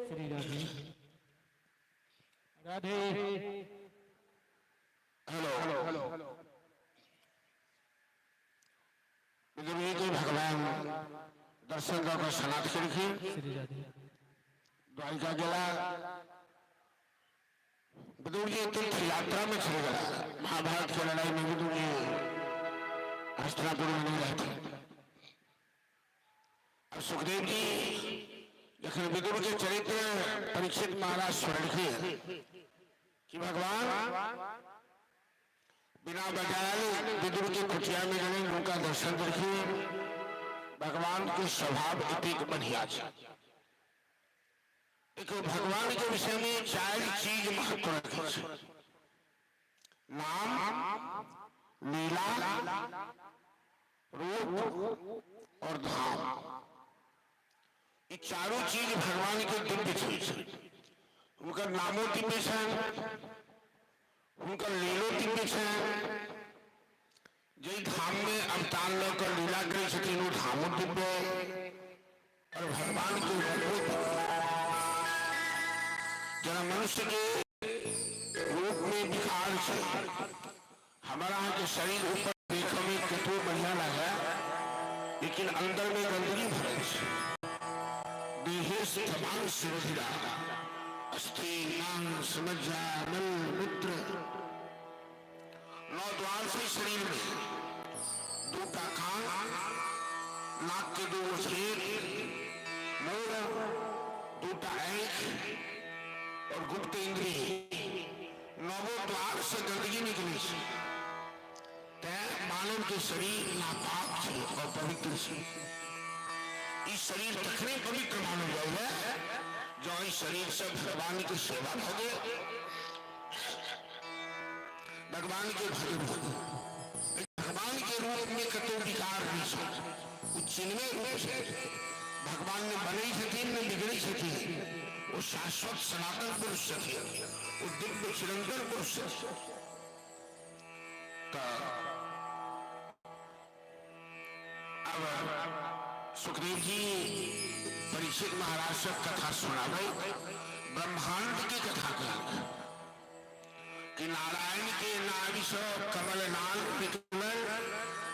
श्री राधे राधे। हेलो विदुर जी भगवान दर्शन कर सनात खिड़की श्री राधे द्वारिका जिला विदुर जी तीर्थ यात्रा में चले गया। महाभारत की लड़ाई में विदुर जी हस्तिनापुर में नहीं रहते। अब सुखदेव जी जखन विदुर के चरित्र परीक्षित महाराज स्मरण किए कि भगवान बिना बजाय विदुर के कुटिया में गए, उनका दर्शन देखिए। भगवान के स्वभाव अतिक बढ़िया है। देखो भगवान के विषय में 4 चीज महत्व रखी है। नाम, लीला, रूप और धाम। ये चारों चीज भगवान के दिव्य चीज है। उनका नामो दिव्य है, उनका लीलो दिव्य है। जय धाम में अवतार लेकर लीला करे छथिन वो धामो दिव्य और भगवान के रूप जरा मनुष्य के रूप में विकार है। हमारा के शरीर ऊपर देखने में कितना बढ़िया लगा, लेकिन अंदर में गंदगी भरल है। देहे से तमाम सिरोधिरा अस्थि मांस मज्जा मल मूत्र 9 द्वार से शरीर में 2 कान, नाक के 2 छेद, मुंह, 2 आंख और गुप्त इंद्रिय 9 द्वार से गंदगी निकली है। मानव के शरीर नापाक है और पवित्र है। इस शरीर तखने पवित्र मानो जाए जो इस शरीर से भगवान की सेवा भगे, भगवान के भजन भगे। भगवान के रूप में कतो विकार नहीं है। चिन्मय रूप से भगवान ने बने छथिन न बिगड़ी छथिन। वो शाश्वत सनातन पुरुष छथिन, वो दिव्य चिरंतन पुरुष छथिन। सुखदेव जी परीक्षित महाराज से कथा सुनावे, ब्रह्मांड की कथा करेंगे कि नारायण के नाभि से कमल नाल निकलल,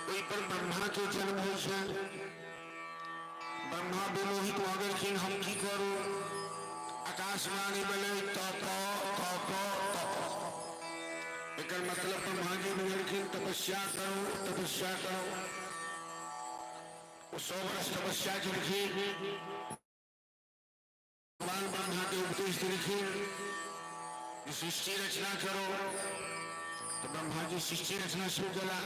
वही पर ब्रह्मा के जन्म हो से ब्रह्मा विमोहित हो गए। हम की करू, आकाशवाणी बोले तप तप तप। एक मतलब ब्रह्मा जी बोले तपस्या करो तपस्या करो। 100 वर्ष तपस्या की लिखी, भगवान ब्रह्मा के उपदेश लिखी, सृष्टि रचना करो। तो ब्रह्मा जी सृष्टि रचना शुरू करा।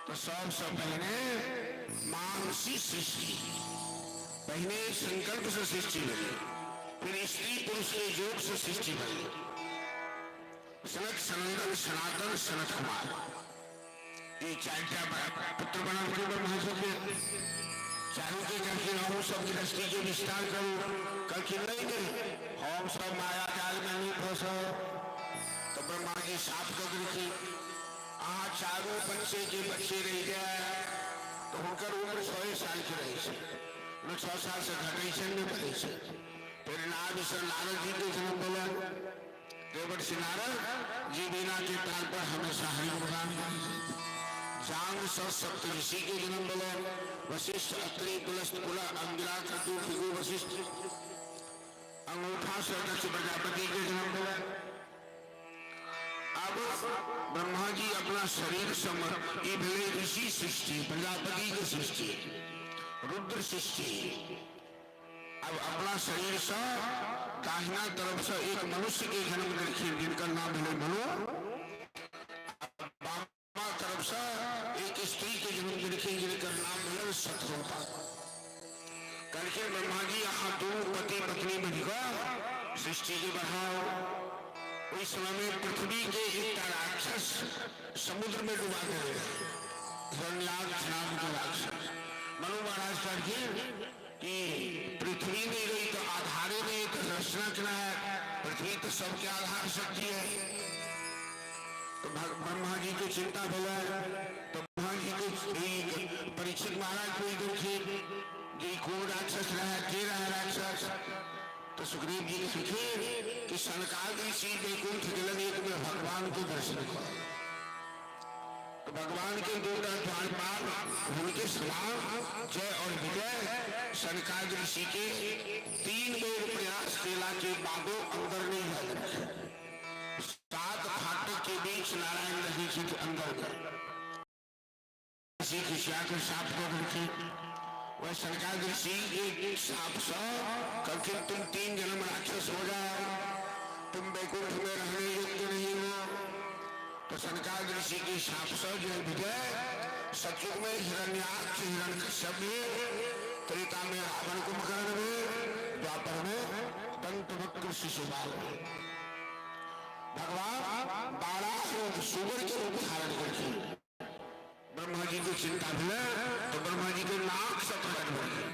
तो सबसे पहले मानसी सृष्टि, पहले संकल्प से सृष्टि बनी, फिर स्त्री पुरुष के योग से सृष्टि बनी। सनक सनंदन सनातन सनत कुमार ये 4 पुत्र बना ब्रह्मा जी के। चारों के करके हम सब दृष्टि के विस्तार करो, करके नहीं हम सब माया जाल में नहीं फंसो। तो ब्रह्मा जी साफ कर रखी, चारों बच्चे के बच्चे रह गए तो उनकर उम्र 100 साल की रही है, 6 साल से घटे नहीं बढ़े। फिर नारद से नारद जी के जन्म बोला। देवर से नारद जी बिना के ताल पर हमेशा हरि गुणगान। जांग सप्त ऋषि के जन्म बोले। वशिष्ठ अत्रि पुलस्त कुला अंगिरा क्रतु भृगु वशिष्ठ। अंगूठा से दक्ष प्रजापति के जन्म बोले। अब ब्रह्मा जी अपना शरीर ये भले ऋषि सृष्टि, प्रजापति की सृष्टि, रुद्र सृष्टि। अब अपना शरीर से दाहिना तरफ से एक मनुष्य के जन्म देखिए जिनका नाम है मनु। तरफ से एक स्त्री के जन्म देखिए जिनका नाम है शत्रुपा। करके ब्रह्मा जी यहाँ 2 पति पत्नी बनकर सृष्टि के बढ़ाओ। उस समय में पृथ्वी के एक राक्षस समुद्र में डुबा गए, हिरण्याक्ष नाम के राक्षस। मनु महाराज कहते कि पृथ्वी नहीं रही तो आधारे नहीं तो रचना क्या है, पृथ्वी तो सबके आधार शक्ति है। तो ब्रह्मा जी की चिंता बोला। तो ब्रह्मा जी को परीक्षित महाराज को देखिए कि कौन राक्षस रहा, के रहा राक्षस। तो सुखदेव जी लिखे कि सनकादि ऋषि वैकुंठ गलन एक में भगवान के दर्शन को, तो भगवान के दो द्वार पार उनके समान जय और विजय सनकादि ऋषि के 3 बेर प्रयास केला के बादों अंदर नहीं आए। 7 फाटक के बीच नारायण नदी जी के अंदर कर कर साप को रखे। वह सरकार ऋषि एक साप सा करके तुम 3 जन्म राक्षस हो जाओ, तुम वैकुंठ में रहने योग्य नहीं हो। तो सरकार ऋषि की साप सा जो विजय सचुग में हिरण्याक्ष हिरण्यकश्यप में, त्रेता में रावण कुंभकर्ण में, द्वापर में दंतवक्र शिशुपाल में भगवान 12 सुगर के रूप धारण करके ब्रह्मा जी को चिंता मिला तो ब्रह्मा जी के नाक से प्रकट हो गए।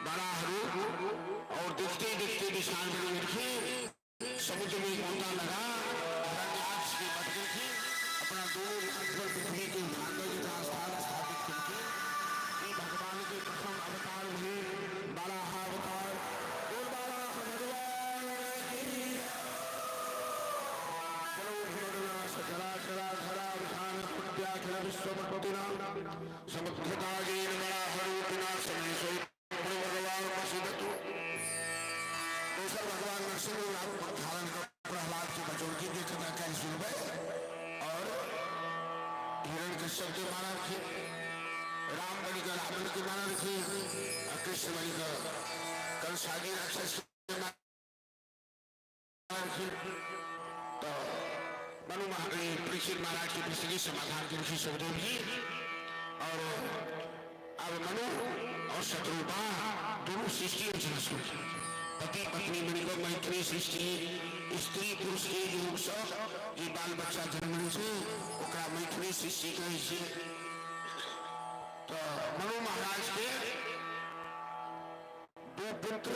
बड़ा रूप और दिखते दिखते विशाल बनी रखी, समुद्र में कूदना लगा, हिरण्याक्ष की बटके थी, अपना दोनों नाक पर पृथ्वी के भांडे का स्थान स्थापित करके भगवान के प्रथम अवतार हुए। बड़ा अवतार भगवान नरसिंह धारण कर प्रहलाद के बचों की देखना कैसे सुन और हिरण्यकश्यप के मारा रखे, राम बलि का रावण के मारा रखे, कृष्ण बलि का कंसादी राक्षस के मारा रखे। तो मनु परीक्षित महाराज की प्रश्न के समाधान के ऋषि सुखदेव जी और अब मनु और शत्रुपा दोनों सृष्टि रचना शुरू। पति पत्नी मिलकर मैत्री सृष्टि, स्त्री पुरुष के योग से ये बाल बच्चा जन्म से ओकरा मैत्री सृष्टि कहे छे। तो मनु महाराज के 2 पुत्र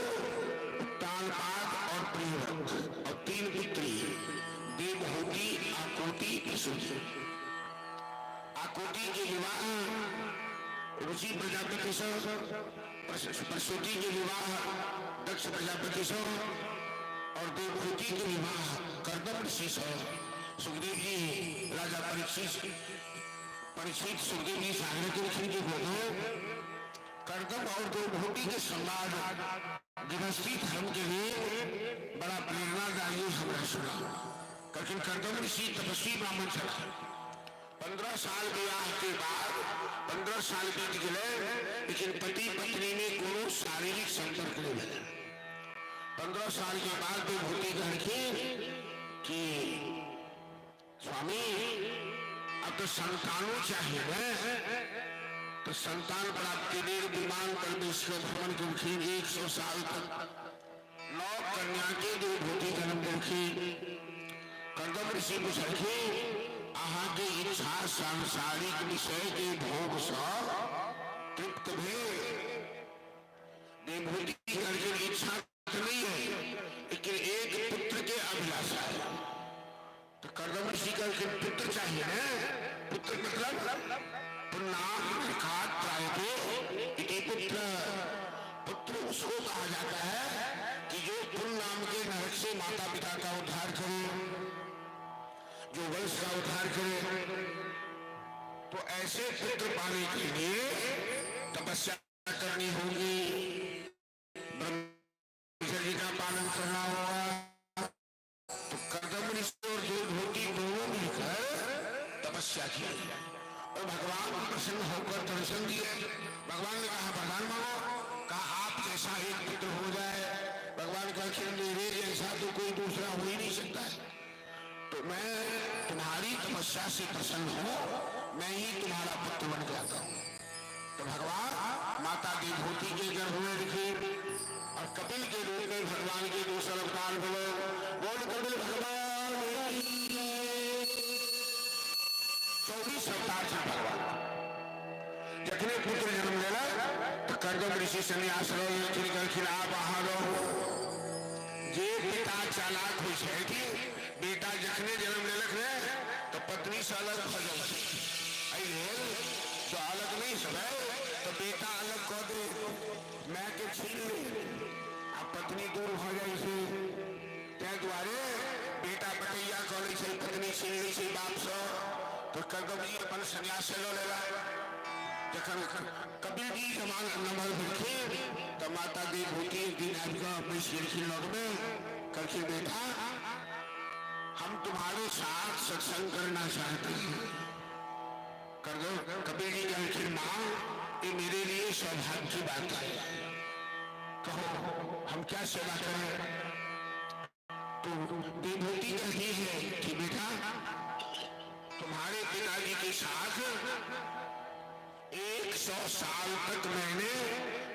तालपाद और प्रियव्रत और 3 पुत्री देवहूति, आकोटी, प्रसूति। आकोटी के विवाह ऋषि प्रजापति से, प्रसूति के विवाह दक्ष प्रजापति से और देवहूति के विवाह कर्दम ऋषि से। सुखदेव जी राजा परीक्षित सुखदेव जी सागर के ऋषि के बोलो कर्दम और देवहूति के संवाद गृहस्थी धर्म के लिए बड़ा प्रेरणादायी हमने सुना। लेकिन कर्दम ऋषि तपस्वी ब्राह्मण चला, 15 साल विवाह के बाद 15 साल बीत गए, लेकिन पति पत्नी में कोनो शारीरिक संपर्क नहीं मिला। 15 साल के बाद देवहूति कहती कि स्वामी अब तो संतानों चाहिए है, तो संतान प्राप्ति के लिए विमान पर विश्व भ्रमण करके 100 साल तक 9 कन्या के देवहूति जन्म करके कर्दम ऋषि को सके आहा के इच्छा सांसारिक विषय के भोग से तृप्त भे। देवहूति करके इच्छा नहीं है, लेकिन एक पुत्र के अभिलाषा है। तो कर्दम ऋषि करके पुत्र चाहिए ना, पुत्र मतलब पुत्र उसको कहा जाता है कि जो पुण्य नाम के नरक से माता पिता का उद्धार करे, जो वंश का उद्धार करे। तो ऐसे पुत्र पाने के लिए तपस्या करनी होगी, ब्रह्मचर्य का पालन करना होगा। तो कर्दम ऋषि और देवहूति दोनों मिलकर तपस्या की और भगवान प्रसन्न होकर दर्शन दिए। भगवान ने कहा वरदान मांगो, कहा आप जैसा एक पुत्र हो जाए। भगवान का कि मेरे जैसा तो कोई दूसरा हो ही नहीं सकता है, तो मैं तुम्हारी तपस्या से प्रसन्न हूँ, मैं ही तुम्हारा पुत्र बन जाता हूँ। तो भगवान माता देवहूति के गर्भ में दिखे और कपिल के रूप में भगवान के दूसरा अवतार हुए। बोल कपिल भगवान 24 अवतार था भगवान। जखने पुत्र जन्म लेला तो कर्दम ऋषि सन्यास खिलाफ आहा जे पिता चालाक हो छै कि बेटा जखने जन्म लेलक ने तो पत्नी से अलग हो जाए, तो अलग नहीं सब तो बेटा अलग कह दे, मैं के छीन ले। पत्नी दूर हो जाए से त्या द्वारे बेटा बटैया कॉलेज से पत्नी छीन से बाप से तो कदम जी अपन संन्यास लो लेला जखन कबीर जी जमान नंबर देखे तो माता देवभूति एक दिन आपका अपने शेर की लोग में करके बेटा हम तुम्हारे साथ सत्संग करना चाहते हैं कर दो। कबीर जी कहते माँ ये मेरे लिए सौभाग्य की बात है, कहो हम क्या सेवा करें। तो देवभूति कहती है कि बेटा तुम्हारे पिताजी के साथ 100 साल तक मैंने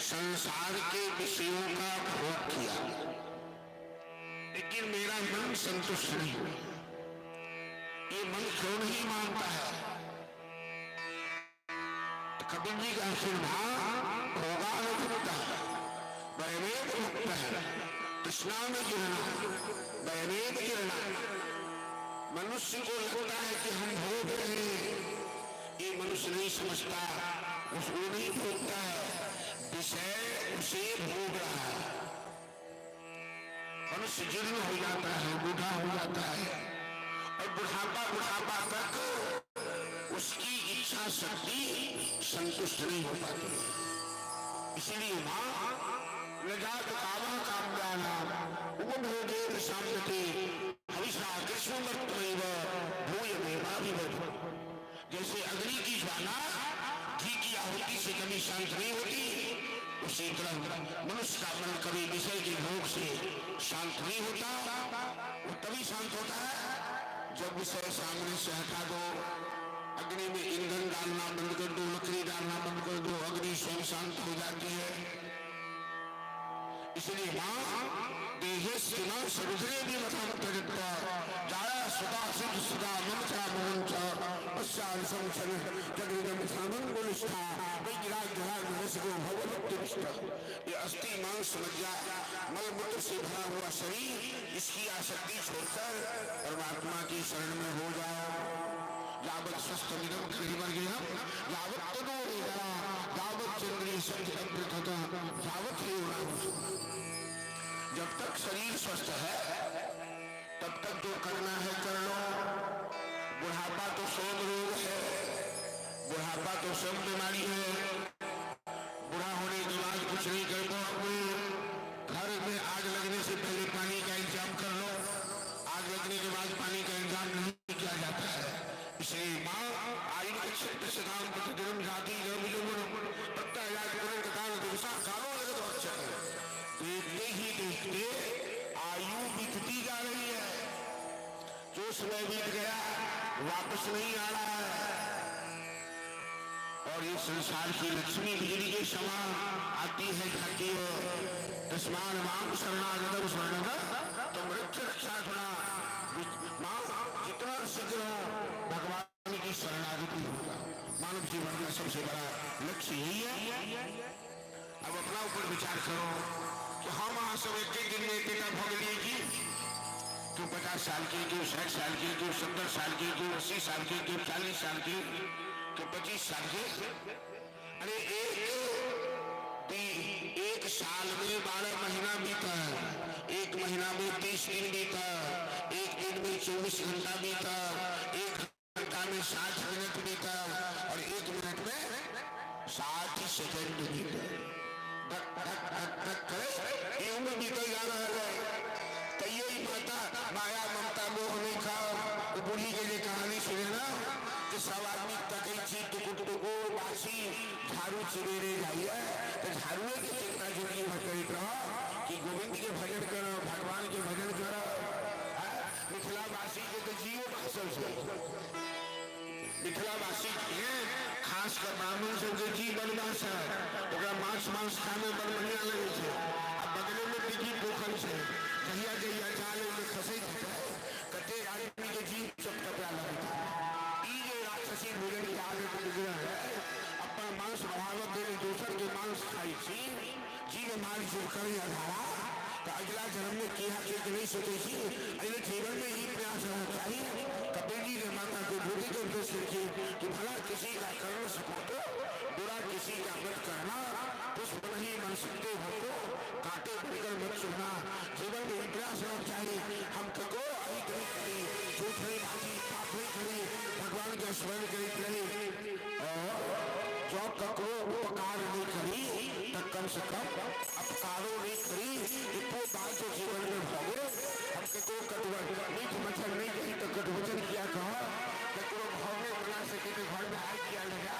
संसार के विषयों का भोग किया, लेकिन मेरा मन संतुष्ट नहीं हुआ। ये मन क्यों नहीं मानता है। तो कबीर जी का आशीर्वाद भोगानुक्त है, वैवेद मुक्त है, तृष्णा में गिरना, वैवेद गिरना। मनुष्य को लगता है कि हम भोग रहे हैं, ये मनुष्य नहीं समझता, उसको नहीं भोगता है, विषय उसे भोग रहा है। मनुष्य जीर्ण हो जाता है, बूढ़ा हो जाता है और बुढ़ापा तक उसकी इच्छा शक्ति संतुष्ट नहीं हो पाती। इसीलिए मां नजात कामा कामयाना उपभोगेर शांति हविषा कृष्णमत्वैव भूयमेवाभिवद। जैसे अग्नि की ज्वाला घी की आहुति से कभी शांत नहीं होती, उसी तरह मनुष्य का मन कभी विषय के भोग से शांत नहीं होता। वो तभी शांत होता है जब विषय सामने से हटा दो, अग्नि में ईंधन डालना बंद कर दो, लकड़ी डालना बंद कर दो, अग्नि स्वयं शांत हो जाती है। इसलिए मां देहेस्तिना सरुद्रे भी मथामतरित्वा जाया सदा सिद्ध सदा मंत्रा मोहंच पश्चान संचन जगरिदम सामन गुलिष्ठा वैराग्यहार रसगो भगवत्तिष्ठ। ये अस्थि मांस मज्जा मल मूत्र से भरा हुआ शरीर, इसकी आसक्ति छोड़कर परमात्मा की शरण में हो जाओ। यावत स्वस्थ निगम गया यावत तनो वेदना यावत चंद्री शक्ति अमृत यावत ही होना। जब तक शरीर स्वस्थ है तब तक जो करना है कर लो। बुढ़ापा तो स्वयं रोग है, बुढ़ापा तो स्वयं बीमारी है। बुढ़ा होने के बाद कुछ नहीं कर पाओगे। घर में आग लगने से पहले पानी का इंतजाम कर लो, आग लगने के बाद पानी का इंतजाम नहीं किया जाता है। इसलिए मां आयु क्षेत्र से काम प्रतिदिन जाति देखते ही देखते आयु बीतती जा रही है। जो समय बीत गया वापस नहीं आ रहा है। और ये संसार की लक्ष्मी बिजली के समान आती है, जाती है। तस्मान मां शरणागतम शरणं तुम रक्षा गुणा। मां जितना शीघ्र भगवान की शरणागति होगा। मानव जीवन का सबसे बड़ा लक्ष्य यही है। अब अपना ऊपर विचार करो कि हम वहां सब एक दिन में इतना भोग लिए कि क्यों 50 साल की, क्यों 60 साल की, क्यों 70 साल की, क्यों 80 साल की, क्यों 40 साल की, क्यों 25 साल की। अरे एक साल में 12 महीना बीता, एक महीना में 30 दिन बीता, एक दिन में 24 घंटा बीता, एक घंटा में 60 मिनट बीता और एक मिनट में 60 सेकंड बीता। ये उम्र बीते जा रहा है। तो यही माता माया ममता मोह नहीं खाओ। वो बूढ़ी के लिए कहानी सुने ना कि सब आदमी तकई छी टुकुट टुको बासी झाड़ू चिरेरे जाइए तो झाड़ू की चिंता जिंदगी भर करी रहो कि गोविंद के भजन करो, भगवान के भजन करो। मिथिलावासी के तो जीव बासल से मिथिलावासी के खास कर ब्राह्मण सबके जीव बनवास है। मांस खाने बड़ बढ़िया लगे थे। अब बगले में दिखी पोखर से जहिया जहिया जाले में खसे कते आदमी के जीव सब कपड़ा लगे। ये राक्षसी भोजन की आदत बिगड़ा है। अपना मांस भावत देने दूसर के मांस खाई थी जीव मार जो कर आधारा तो अगला जन्म में किया कि नहीं सोचे थी। अगले जीवन में ही प्रयास होना चाहिए। कबीर जी ने माता को बुद्धि के उपदेश लिखी कि भला किसी का कर्ण सको तो बुरा किसी का मत करना, पुष्प नहीं बन सकते हो तो कांटे बनकर मत सुनना, जीवन में इतना सब चाहिए। हम कको अहित नहीं करी, झूठ नहीं बाजी, पाप नहीं करी, भगवान के स्मरण करी करी, और जो कको उपकार नहीं करी तो कम से कम अपकारों नहीं करी। इतने बात जो जीवन में भोगे, हम कको कटवट मीठ मच्छर नहीं कही तो कटवचन किया कहो, कको भोगे बना सके तो घर में हाथ किया लगा,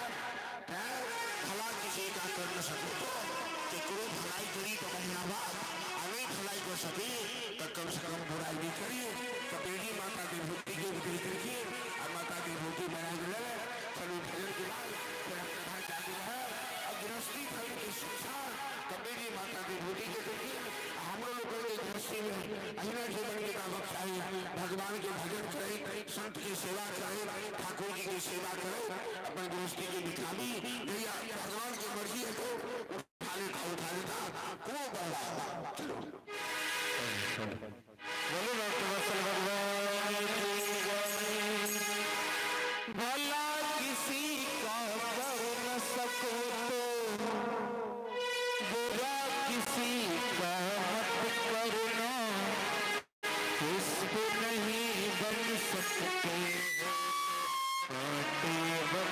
भला किसी का कर न सको तो कको भलाई करी तो महीना बाद अनेक भलाई कर सके तो कम से कम बुराई नहीं करी। तो बेटी माता की भक्ति के विधि करके और माता की भक्ति बनाए गए चलो भजन के बाद फिर अपना घर जाती है और गृहस्थी फल की शिक्षा तो मेरी माता की भक्ति के करके हम लोगों के गृहस्थी में अहिना जीवन के कामक चाहिए। भगवान के भजन करें, संत की सेवा करें, ठाकुर जी की सेवा करें, अपने गृहस्थी की निकाली भैया भगवान की मर्जी है तो उठा लेता को बड़ा चलो बोलो डॉक्टर वत्सल भगवान की जय। भला किसी का कर न सको तो बुरा किसी का मत करना, इसको नहीं बन सकते कांटे बन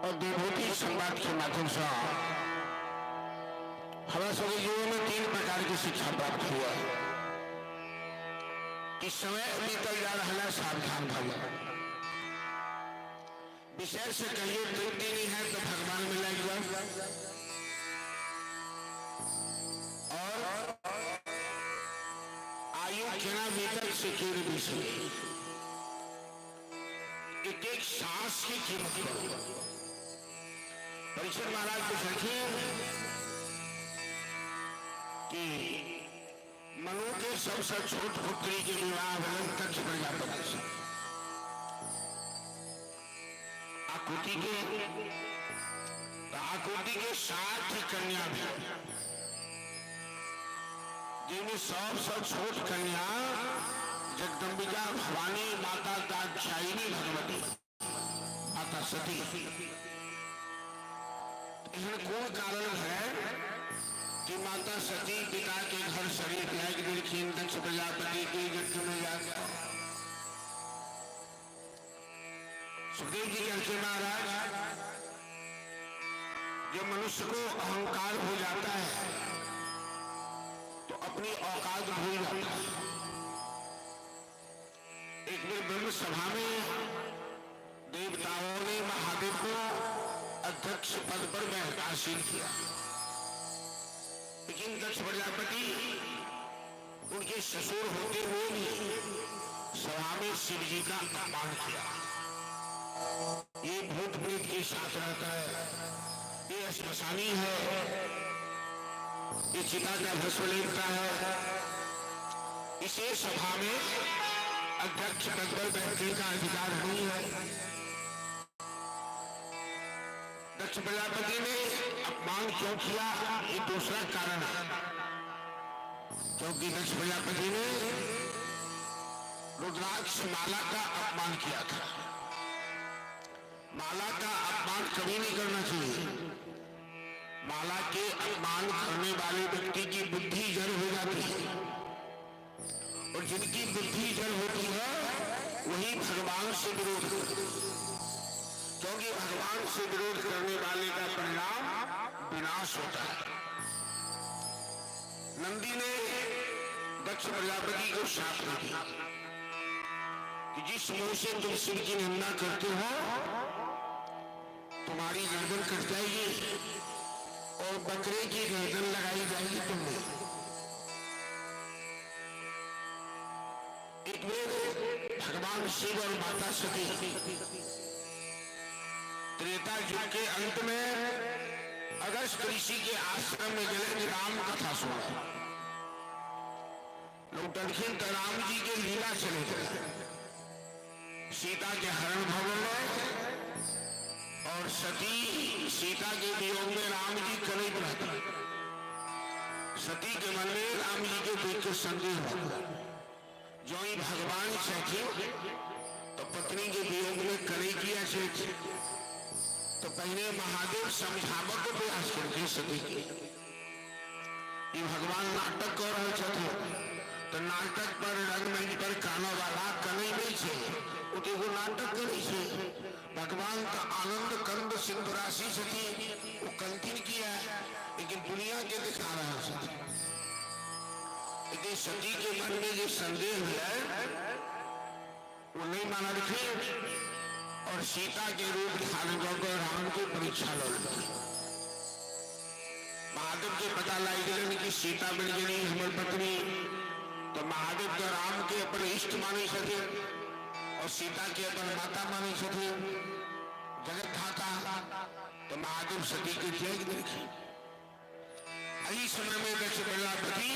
और विभूति संवाद के माध्यम से हमारे सभी जीवन में 3 प्रकार की शिक्षा प्राप्त हुआ है। इस समय बीतल जा रहा है, सावधान भइए। विशेष से कहिए तृप्ति नहीं है तो भगवान में लग जाओ और आयु केना भीतर सिक्योर विषय एक एक सांस की कीमत करो। परीक्षित महाराज को देखिए कि मनु के सबसे छोट पुत्री के विवाह भवन तक प्रजापति से आकुति के 60 कन्या भी, जिनमें सबसे छोट कन्या जगदम्बिका भवानी माता दाक्षायिनी भगवती माता सती। इसमें कोई कारण है कि माता सती पिता के घर शरीर त्याग देखिए दक्ष प्रजापति के यज्ञ में जाकर सुखदेव जी कहते महाराज, जब मनुष्य को अहंकार हो जाता है तो अपनी औकात भूल जाता है। एक बार ब्रह्म सभा में देवताओं ने महादेव को अध्यक्ष पद पर आसीन किया, लेकिन दक्ष प्रजापति उनके ससुर होते हुए भी सभा में शिव जी का अपमान किया। ये भूत प्रेत के साथ रहता है, ये श्मशानी है, ये चिता का भस्म लेता है, इसे सभा में अध्यक्ष पद पर बैठने का अधिकार नहीं है। दक्ष प्रजापति ने अपमान क्यों किया, ये दूसरा कारण है, क्योंकि दक्ष प्रजापति ने रुद्राक्ष माला का अपमान किया था। माला का अपमान कभी नहीं करना चाहिए। माला के अपमान करने वाले व्यक्ति की बुद्धि जड़ हो जाती है, और जिनकी बुद्धि जड़ होती है वही भगवान से विरोध करते हैं, क्योंकि भगवान से विरोध करने वाले का परिणाम विनाश होता है। नंदी ने दक्ष प्रजापति को शाप दिया कि जिस मुंह से तुम शिव की निंदा करते हो तुम्हारी गर्दन कट जाएगी और बकरे की गर्दन लगाई जाएगी तुमने। एक बार भगवान शिव और माता सती त्रेता युग के अंत में अगस्त ऋषि के आश्रम में गए, राम कथा सुना। लौटनखिन तो राम जी के लीला चले गए, सीता के हरण भवन में, और सती सीता के वियोग में राम जी करीब रहते। सती के मन में राम जी के देख कर संदेह हुआ। जो ही भगवान चाहे तो पत्नी के वियोग में करेगी बचे थे तो पहले महादेव समझावे के प्रयास करके सती के ये भगवान नाटक कर रहे थे तो नाटक पर रंगमंच पर कानो वाला कने नहीं छे उते वो नाटक करे छे भगवान का आनंद कंद सिंधु राशि सती वो कंठिन किया लेकिन दुनिया के दिखा रहा है लेकिन सती के मन में जो संदेह है वो नहीं माना रखी और सीता के रूप धारण कर राम की परीक्षा लो महादेव के पता लाई गए कि सीता मिल गई हमारी पत्नी तो महादेव तो राम के अपने इष्ट माने सके और सीता के अपने माता माने सके जगत धाता तो महादेव सती के त्याग देखी अभी समय में दक्ष प्रजापति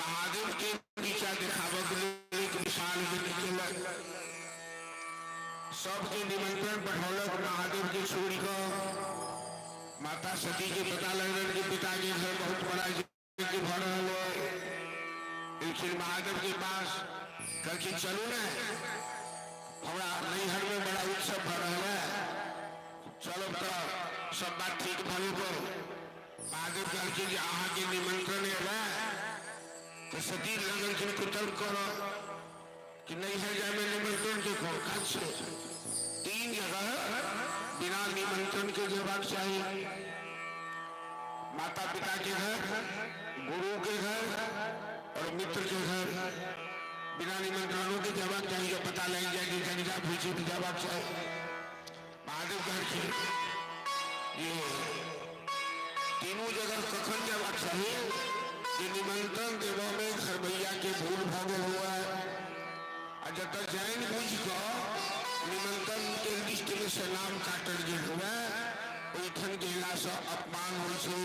महादेव के नीचा दिखावे के लिए एक विशाल निकल सबके निमंत्रण पठौलक महादेव की छोड़ी को माता सती के पता लगल कि पिता के घर बहुत बड़ा यज्ञ भ रहल है लेकिन महादेव के पास कह के चलू ना हमारा नैहर में बड़ा उत्सव भ रहल है चलो तो सब बात ठीक भले को महादेव कह के अहाँ के निमंत्रण है तो सती लगन के कुतल करो कि नहीं है जाए में निमंत्रण के को खास तीन जगह बिना निमंत्रण के जवाब चाहिए माता पिता के घर गुरु के घर और मित्र के घर बिना निमंत्रणों के जवाब चाहिए पता लग जाए कि जनिका भूची भी जवाब चाहिए महादेव घर के ये तीनों जगह कखन जवाब चाहिए कि निमंत्रण देवा में घर भैया के भूल भागल हुआ है जब तक जैन बुझ को निमंत्रण के लिस्ट में से नाम काटल गए हुआ ओठन गेला से अपमान हो से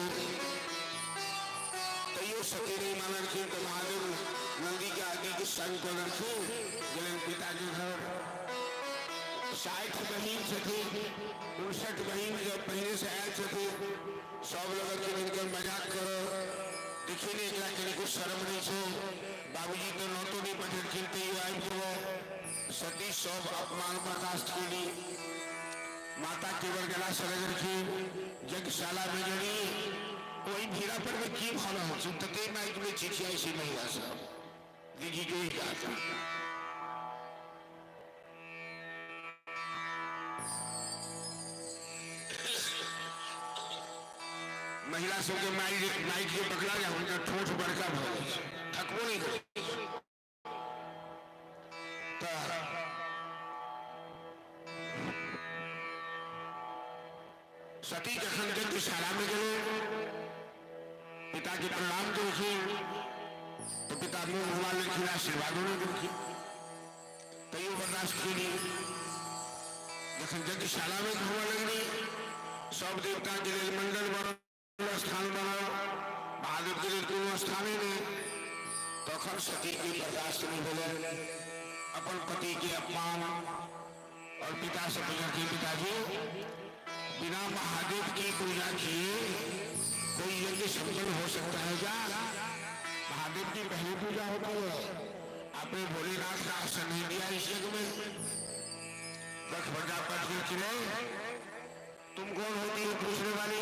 तैयो सती नहीं मानल के तो महादेव नंदी के आदि के संग को रखी जलन पिता के घर 60 बहन थे 59 बहन जब पहले से आए थे सब लोग के मिलकर मजाक करो देखिए नहीं एकला के कुछ शर्म नहीं छो बाबूजी तो नौतो नहीं पढ़े खेलते ही आए थे सती सब अपमान बर्दाश्त के लिए माता केवल गला सरग रखी यज्ञशाला में जड़ी कोई भीड़ा पर में की भावना हो चिंतते माइक में चिठिया ऐसी महिला सब देखी जो ही कहा था महिला सबके माइक के पकड़ा जाए उनका ठोठ बड़का भाव थकबो नहीं करे सती जखन यज्ञशाला में गए पिता के प्रणाम देखी तो पिता मुंह घुमा लेकिन आशीर्वादों ने देखी तैयो बर्दाश्त के लिए जखन यज्ञशाला में घुमा लगनी सब देवता के लिए मंडल बनो स्थान बनाओ महादेव के लिए कोनो स्थान में तखन सती की बर्दाश्त नहीं बोले अपन पति के अपमान और पिता से पूछा कि पिताजी बिना महादेव की पूजा किए कोई यज्ञ संपन्न हो सकता है क्या महादेव की पहली पूजा होती है आपने भोलेनाथ का आसन नहीं दिया इस यज्ञ में दक्ष प्रजापति के तुम कौन होती हो पूछने वाली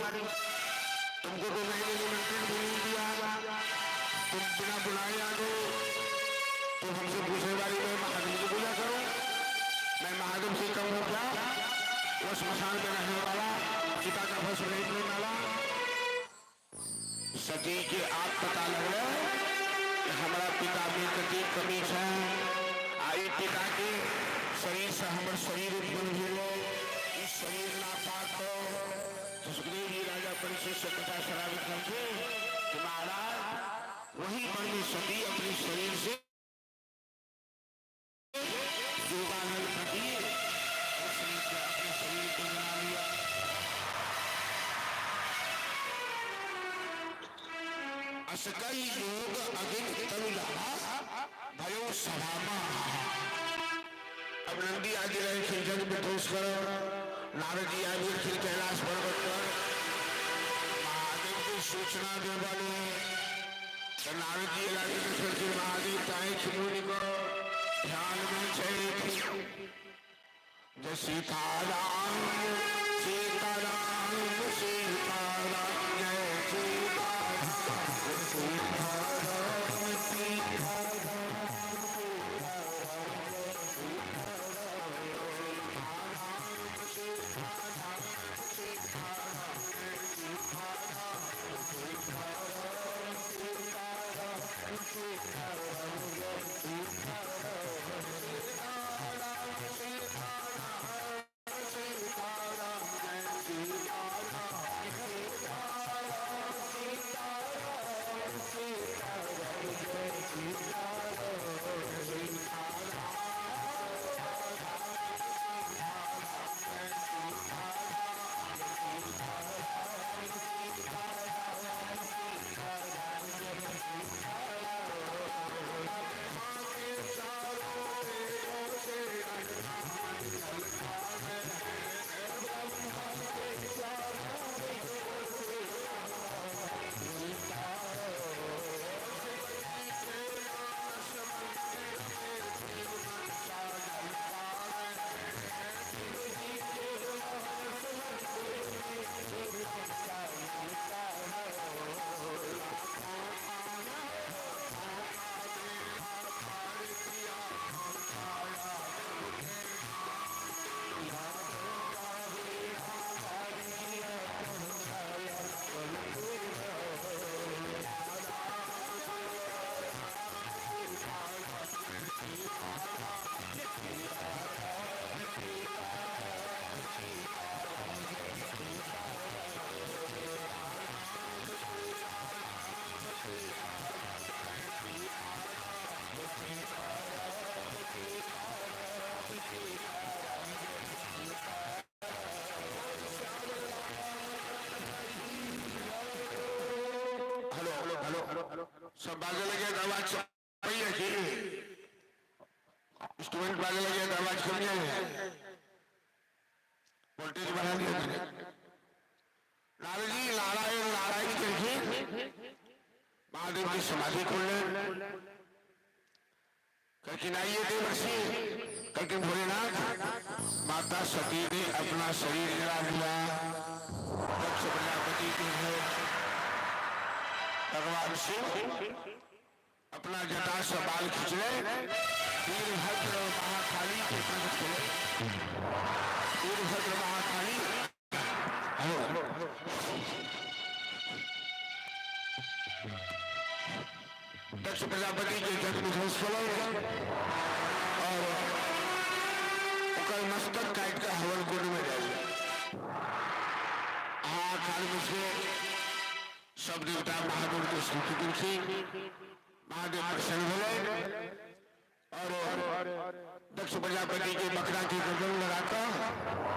तुमको तो मैंने निमंत्रण भी नहीं दिया तुम बिना बुलाए आ गए तो हमसे पूछने वाली मैं महादेव की पूजा करूं मैं महादेव से कम हो क्या वो श्मशान में रहने वाला पिता का भस्म नहीं वाला सती के आप पता लग रहे हमारा पिता में कति कमी है आई पिता के शरीर से हमारे शरीर उत्पन्न हुए इस शरीर ना पाक हो तो सुखदेव जी राजा परिषद से पता शराब करके कि महाराज वही मन में सती अपने शरीर से योगानंद प्रति अपने शरीर को बना लिया असकई योग अगिन तरुला भयो सभामा अब नंदी आदि रहे थे जग में ठोस करो नारद जी आए फिर कैलाश पर्वत पर महादेव को सूचना दे वाले तो नारद जी लागे तो फिर महादेव चाहे खिलौनी करो ध्यान में चाहिए जय सीताराम सीताराम सीताराम जय सीताराम सीताराम सब बाजे लगे तो आवाज सही है कि इंस्ट्रूमेंट बाजे लगे तो आवाज कम है वोल्टेज बढ़ा दिया नारद जी नारायण नारायण करके महादेव की समाधि खोल ले कठिनाइए देवर्षि लेकिन भोलेनाथ माता सती ने अपना शरीर जला दिया दक्ष प्रजापति के भगवान शिव अपना जटा से बाल खींचे वीरभद्र महाकाली के कंठ खोले वीरभद्र महाकाली दक्ष प्रजापति के जन्म खोले और मस्तक काट कर हवन कुंड में जाइए हाथ में से सब देवता महादेव की स्तुति की महादेव प्रसन्न हुए और दक्ष प्रजापति के बकरा की गर्दन लगाकर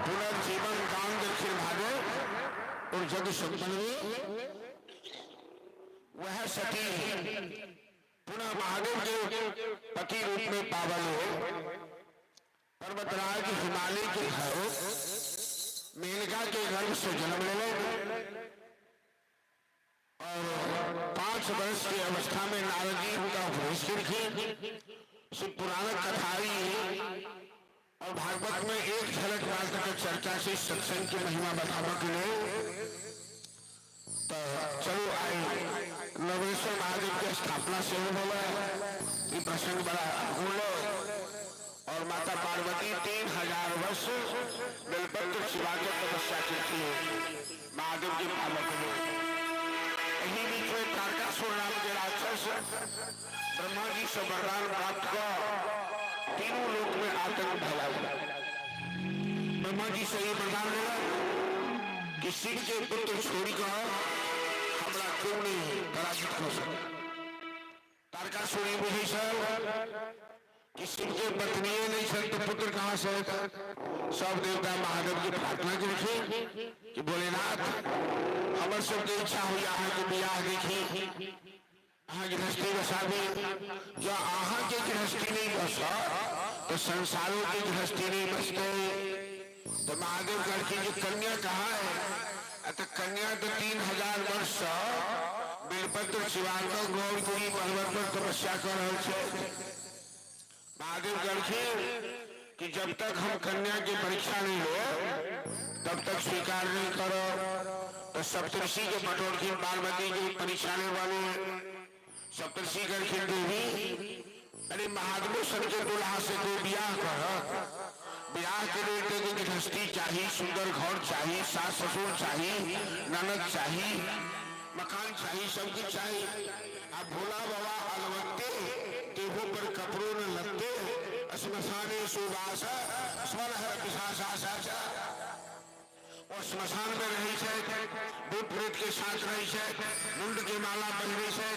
पुनर्जीवन दान दक्षिण भागे और जग संपन्न हुए वह सती पुनः महादेव के पति रूप में पावन हुए पर्वतराज हिमालय के घर मेनका के गर्भ से जन्म ले और 5 वर्ष की अवस्था में नारद जी उनका उपदेश की शिव पुराण कथाई और भागवत में एक झलक मात्र की चर्चा से सत्संग की महिमा बताने के लिए तो चलो आए नवेश्वर महादेव की स्थापना से बोला ये प्रसंग बड़ा अनुकूल और माता पार्वती 3000 वर्ष बेलपत्र शिवा की तपस्या की थी महादेव के पालक में यही बीच में तारकासुर नाम के राक्षस ब्रह्मा जी से वरदान प्राप्त कर तीनों लोक में आतंक फैला ब्रह्मा जी से ये वरदान मिला कि शिव के पुत्र छोड़ी कर हमारा क्यों नहीं पराजित हो सके तारकासुर वही सर किसी के पत्नी नहीं सर तो पुत्र कहां से सब देवता महादेव की प्रार्थना की रखी कि भोलेनाथ हमारे सबकी इच्छा हुई यहाँ के ब्याह देखी यहाँ गृहस्थी बसा दी जो यहाँ के गृहस्थी नहीं बसा तो संसारों की गृहस्थी नहीं बसते तो महादेव गढ़ की जो कन्या कहाँ है तो कन्या तो 3000 वर्ष बेलपत्र शिवांग गौरपुरी पर्वत पर तपस्या कर रहे महादेव गढ़ की कि जब तक हम कन्या की परीक्षा नहीं हो तब तक स्वीकार नहीं करो। तो सप्तऋषि के पटोरखिन पार्वती की परीक्षा लेने वाले सप्तऋषि करखिन देवी, अरे महादेव सन के दुल्हा से तो ब्याह कर। ब्याह के लिए तेरे गृहस्थी चाहिए, सुंदर घर चाहिए, सास ससुर चाहिए, ननद चाहिए, मकान चाहिए, सब कुछ चाहिए। अब भोला बाबा अलवत्ते देवों पर कपड़ों न लगते, श्मशाने सुवास स्वर है पिशाचा। और श्मशान में रही है, भूत प्रेत के साथ रही है, मुंड की माला पहनी है,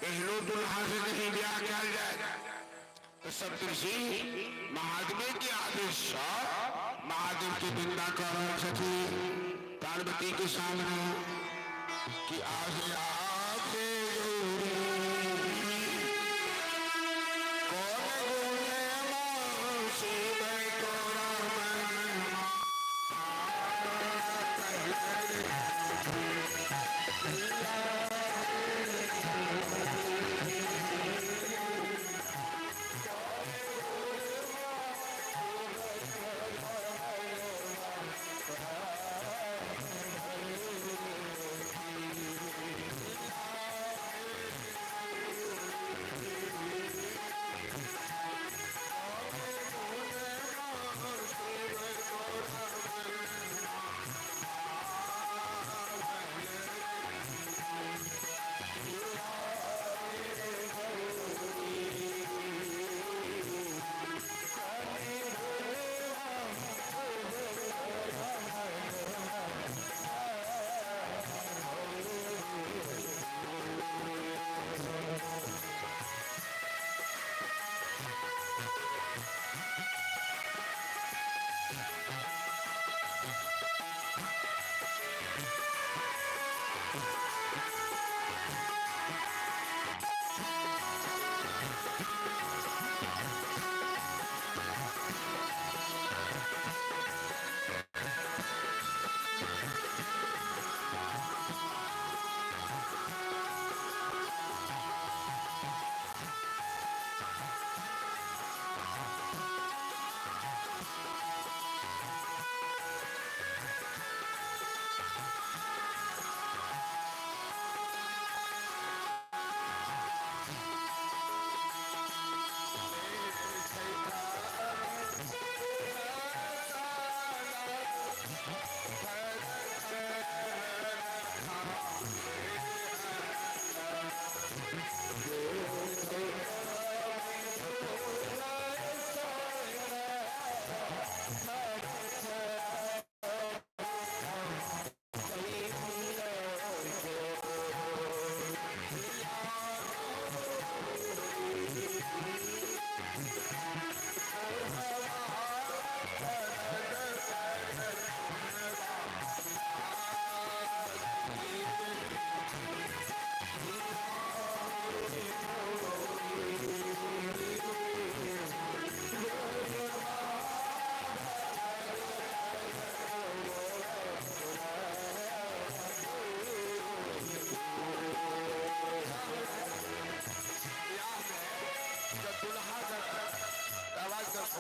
एहलो दुल्हा से नहीं ब्याह किया जाए। तो सप्तऋषि महादेव के आदेश महादेव की निंदा कर रहे थे पार्वती के सामने कि आज आके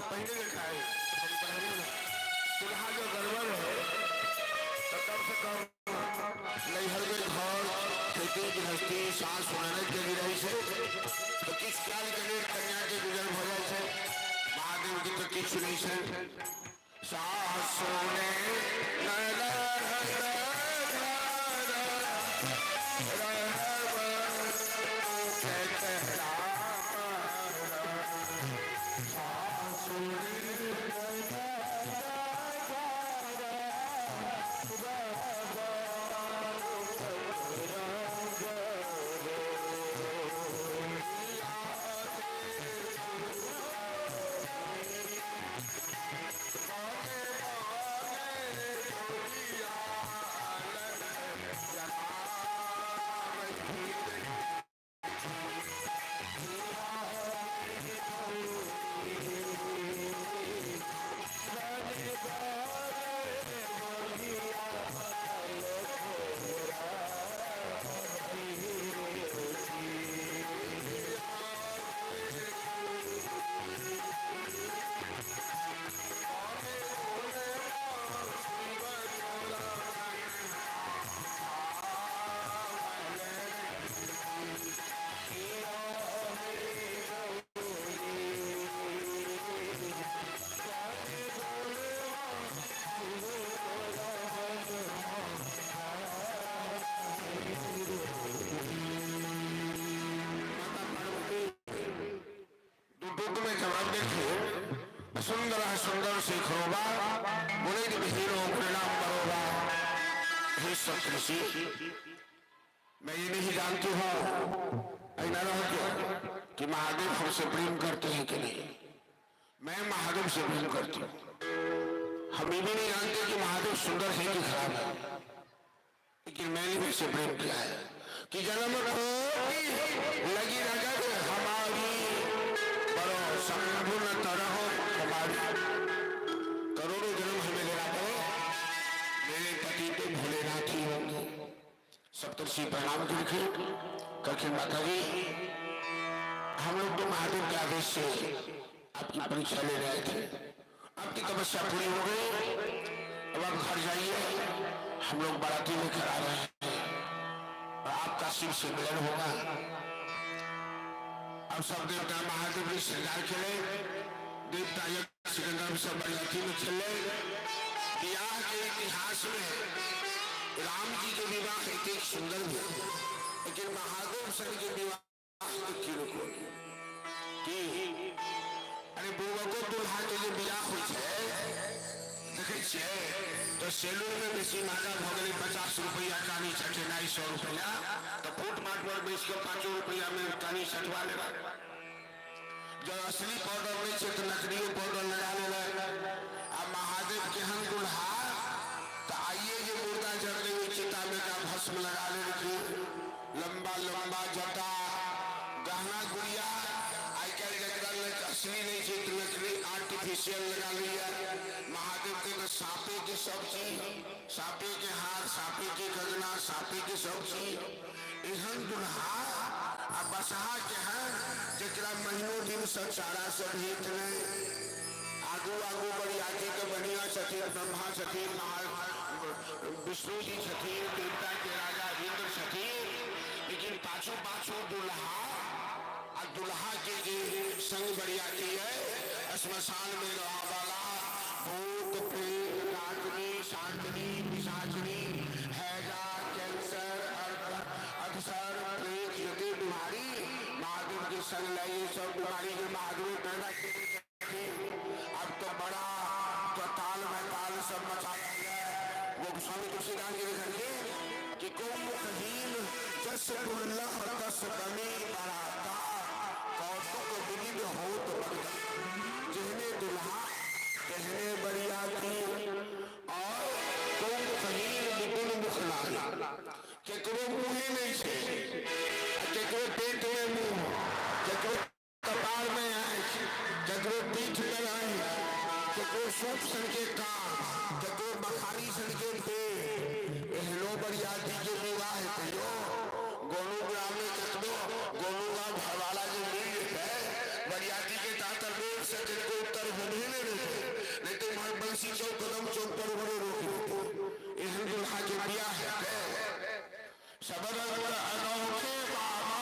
पहले देखा है दुल्हा जो गड़बड़ है तो कम से कम नैहर में घर खेती गृहस्थी सास सुनाने के लिए रही से तो किस काल के लिए कन्या के गुजर हो जाए से महादेव की तो किस नहीं से सास सोने लोक में जवाब देखिए सुंदर सुंदर शेखरोबा बोले हीरो परिणाम बरोबा। हे सप्तऋषि मैं ये नहीं जानती हूँ ऐना रहो क्यों कि महादेव हमसे प्रेम करते हैं कि नहीं। मैं महादेव से प्रेम करती हूँ। हम ये भी नहीं जानते कि महादेव सुंदर है कि खराब है, लेकिन मैंने भी से प्रेम किया है कि जन्म लगी रगत हमारी बड़ो संगुण तरह हमारी। करोड़ों जन्म हमें लेना पड़े, मेरे पति तो भोलेनाथ ही होंगे। सप्तऋषि प्रणाम करके कखे माता जी हम लोग तो महादेव के आदेश से आपकी परीक्षा ले रहे थे, आपकी तपस्या पूरी हो गई, अब आप घर जाइए, हम लोग बाराती लेकर आ रहे हैं और आपका शिव से मिलन होगा। अब सब देवता महादेव ने श्रृंगार खेले, देवता यज्ञ श्रृंगार सब बाराती में खेले। विवाह के इतिहास में राम जी के विवाह एक सुंदर भी, लेकिन महादेव संग के विवाह अरे बुआ को दुल्हा के लिए विवाह हो देखे तो सैलून में बेसी महंगा भ गई 50 रुपया कानी छठे 100 रुपया, तो फूट माट पर बेच के 5 रुपया में कानी छठवा लेगा। जो असली पाउडर नहीं है तो नकली पाउडर लगा लेगा। अब महादेव के हम दुल्हा तो आइए ये मुर्दा जलने हुई चिता में का भस्म लगा ले, लंबा लंबा जटा गहना गुड़िया आई कल असली नहीं है तो नकली आर्टिफिशियल लगा लिया। महादेव के तो सांपे की सब चीज, सांपे के हाथ, सांपे की कंगना, सांपे की सब चीज एहन दुल्हा अब बसहा के हैं जरा महीनों दिन सब चारा सब हित नहीं। आगू आगू बरियाती के बढ़िया छठीन ब्रह्मा छठीन विष्णु जी छठीन देवता के राजा इंद्र छठीन, लेकिन पाछू पाछू दुल्हा और दुल्हा के संग बरियाती है श्मशान में रहा वाला भूत प्रेत नागनी शांतनी पिशाचनी हैजा कैंसर अधसर प्रेत यदि बीमारी महादेव के संग लाई सब बीमारी के महादेव पैदा की। अब तो बड़ा तो ताल में ताल सब मचा गया। वो स्वामी तुलसीदास जी लिखेंगे कि कौमुखहीन जस दुर्लभ रस बनी बराता कौतुक विविध हो तो जिहने दुल्हा कहने बरियाती और कौमुखहीन विपुल मुख लागी। केकरो मुँहे नहीं छे, केकरो पेट में मुँह, केकरो कपाल में आँख, केकरो पीठ पर आँख, केकरो सूप सन के कान, केकरो मखानी सन के पेट। एहनो बरियाती के विवाह कहियो गोलू ग्राम में कतबो गोलू गाँव भरवाला जो मिल है बरियाती के तातर बोल से जिनको उत्तर होने नहीं तो वहां बंसी चौक कदम चौक पर बड़े रोक एहन दुल्हा के ब्याह है सबद अनोखे बाबा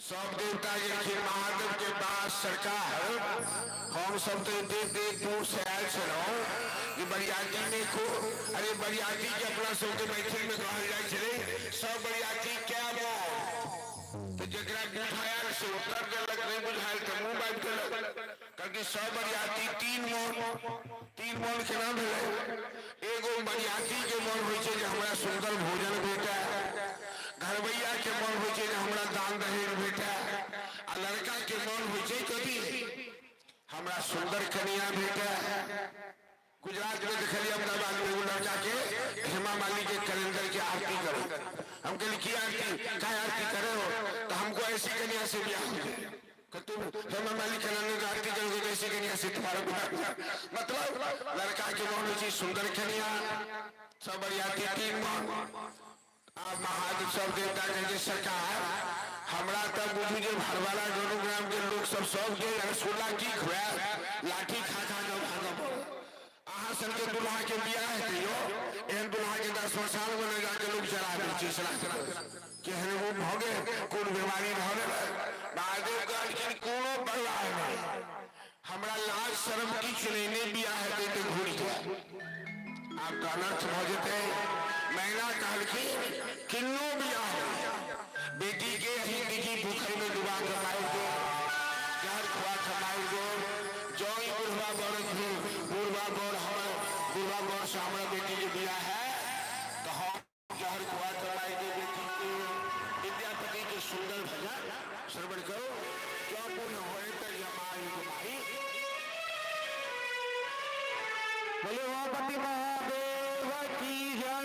सब देवता के महादेव के पास सरकार हम सब तो देख देख दूर से आए छो कि बरियाती में को अरे बरियाती के अपना सबके बैठे में कहल जाए छे सब बरियाती क्या बा तो जकरा बुझायल से उत्तर देलक नहीं बुझायल तो मुंह बांध देलक क्योंकि सब बरियाती तीन मन के नाम है एगो बरियाती के मन होय छे जे हमरा सुंदर भोजन भेटा घरवैया के मन हो हमरा दान दहेज भेटा आ लड़का के मन हो कभी हमरा सुंदर कन्या भेटा गुजरात में देखलिए अहमदाबाद में लड़का के हेमा मालिनी के कैलेंडर की आरती करो हम कहली की आरती क्या आरती करे हो तो हमको ऐसी कन्या से ब्याह हो जाए तुम हेमा मालिनी कैलेंडर की आरती करोगे तो ऐसी कन्या से तुम्हारा ब्याह मतलब लड़का के मन हो सुंदर कन्या सब बरियाती तीन मन महादेव सब देवता के सरकार हमरा तब बुझू जे भरवाला दोनों ग्राम के लोग सब के रसगुल्ला की खुआ लाठी खा जो भागब अहाँ सन के दुल्हा के बियाह हेतियो एहन दुल्हा के 10 साल में ले जाके लोग जला दे छी केहन वो भगे कोन बीमारी भगे महादेव कहलखिन कोनो परवाह नहीं हमरा लाज शर्म किछ नहीं बियाह हेते तो घुर जाए आप अनर्थ भ जेते महिला कहलखिन किन्नो बियाह बेटी के ही दिखी भूखल में डुबा कर मार दो जहर खुआ खमार दो जोई बुढ़वा बड़ से हमारा बेटी के बियाह है तो हम जहर खुआ खमाई दे बेटी के विद्यापति के सुंदर भजन श्रवण करो क्यों पूर्ण होए तो जमाई जमाई बोले महापति महादेव की जय।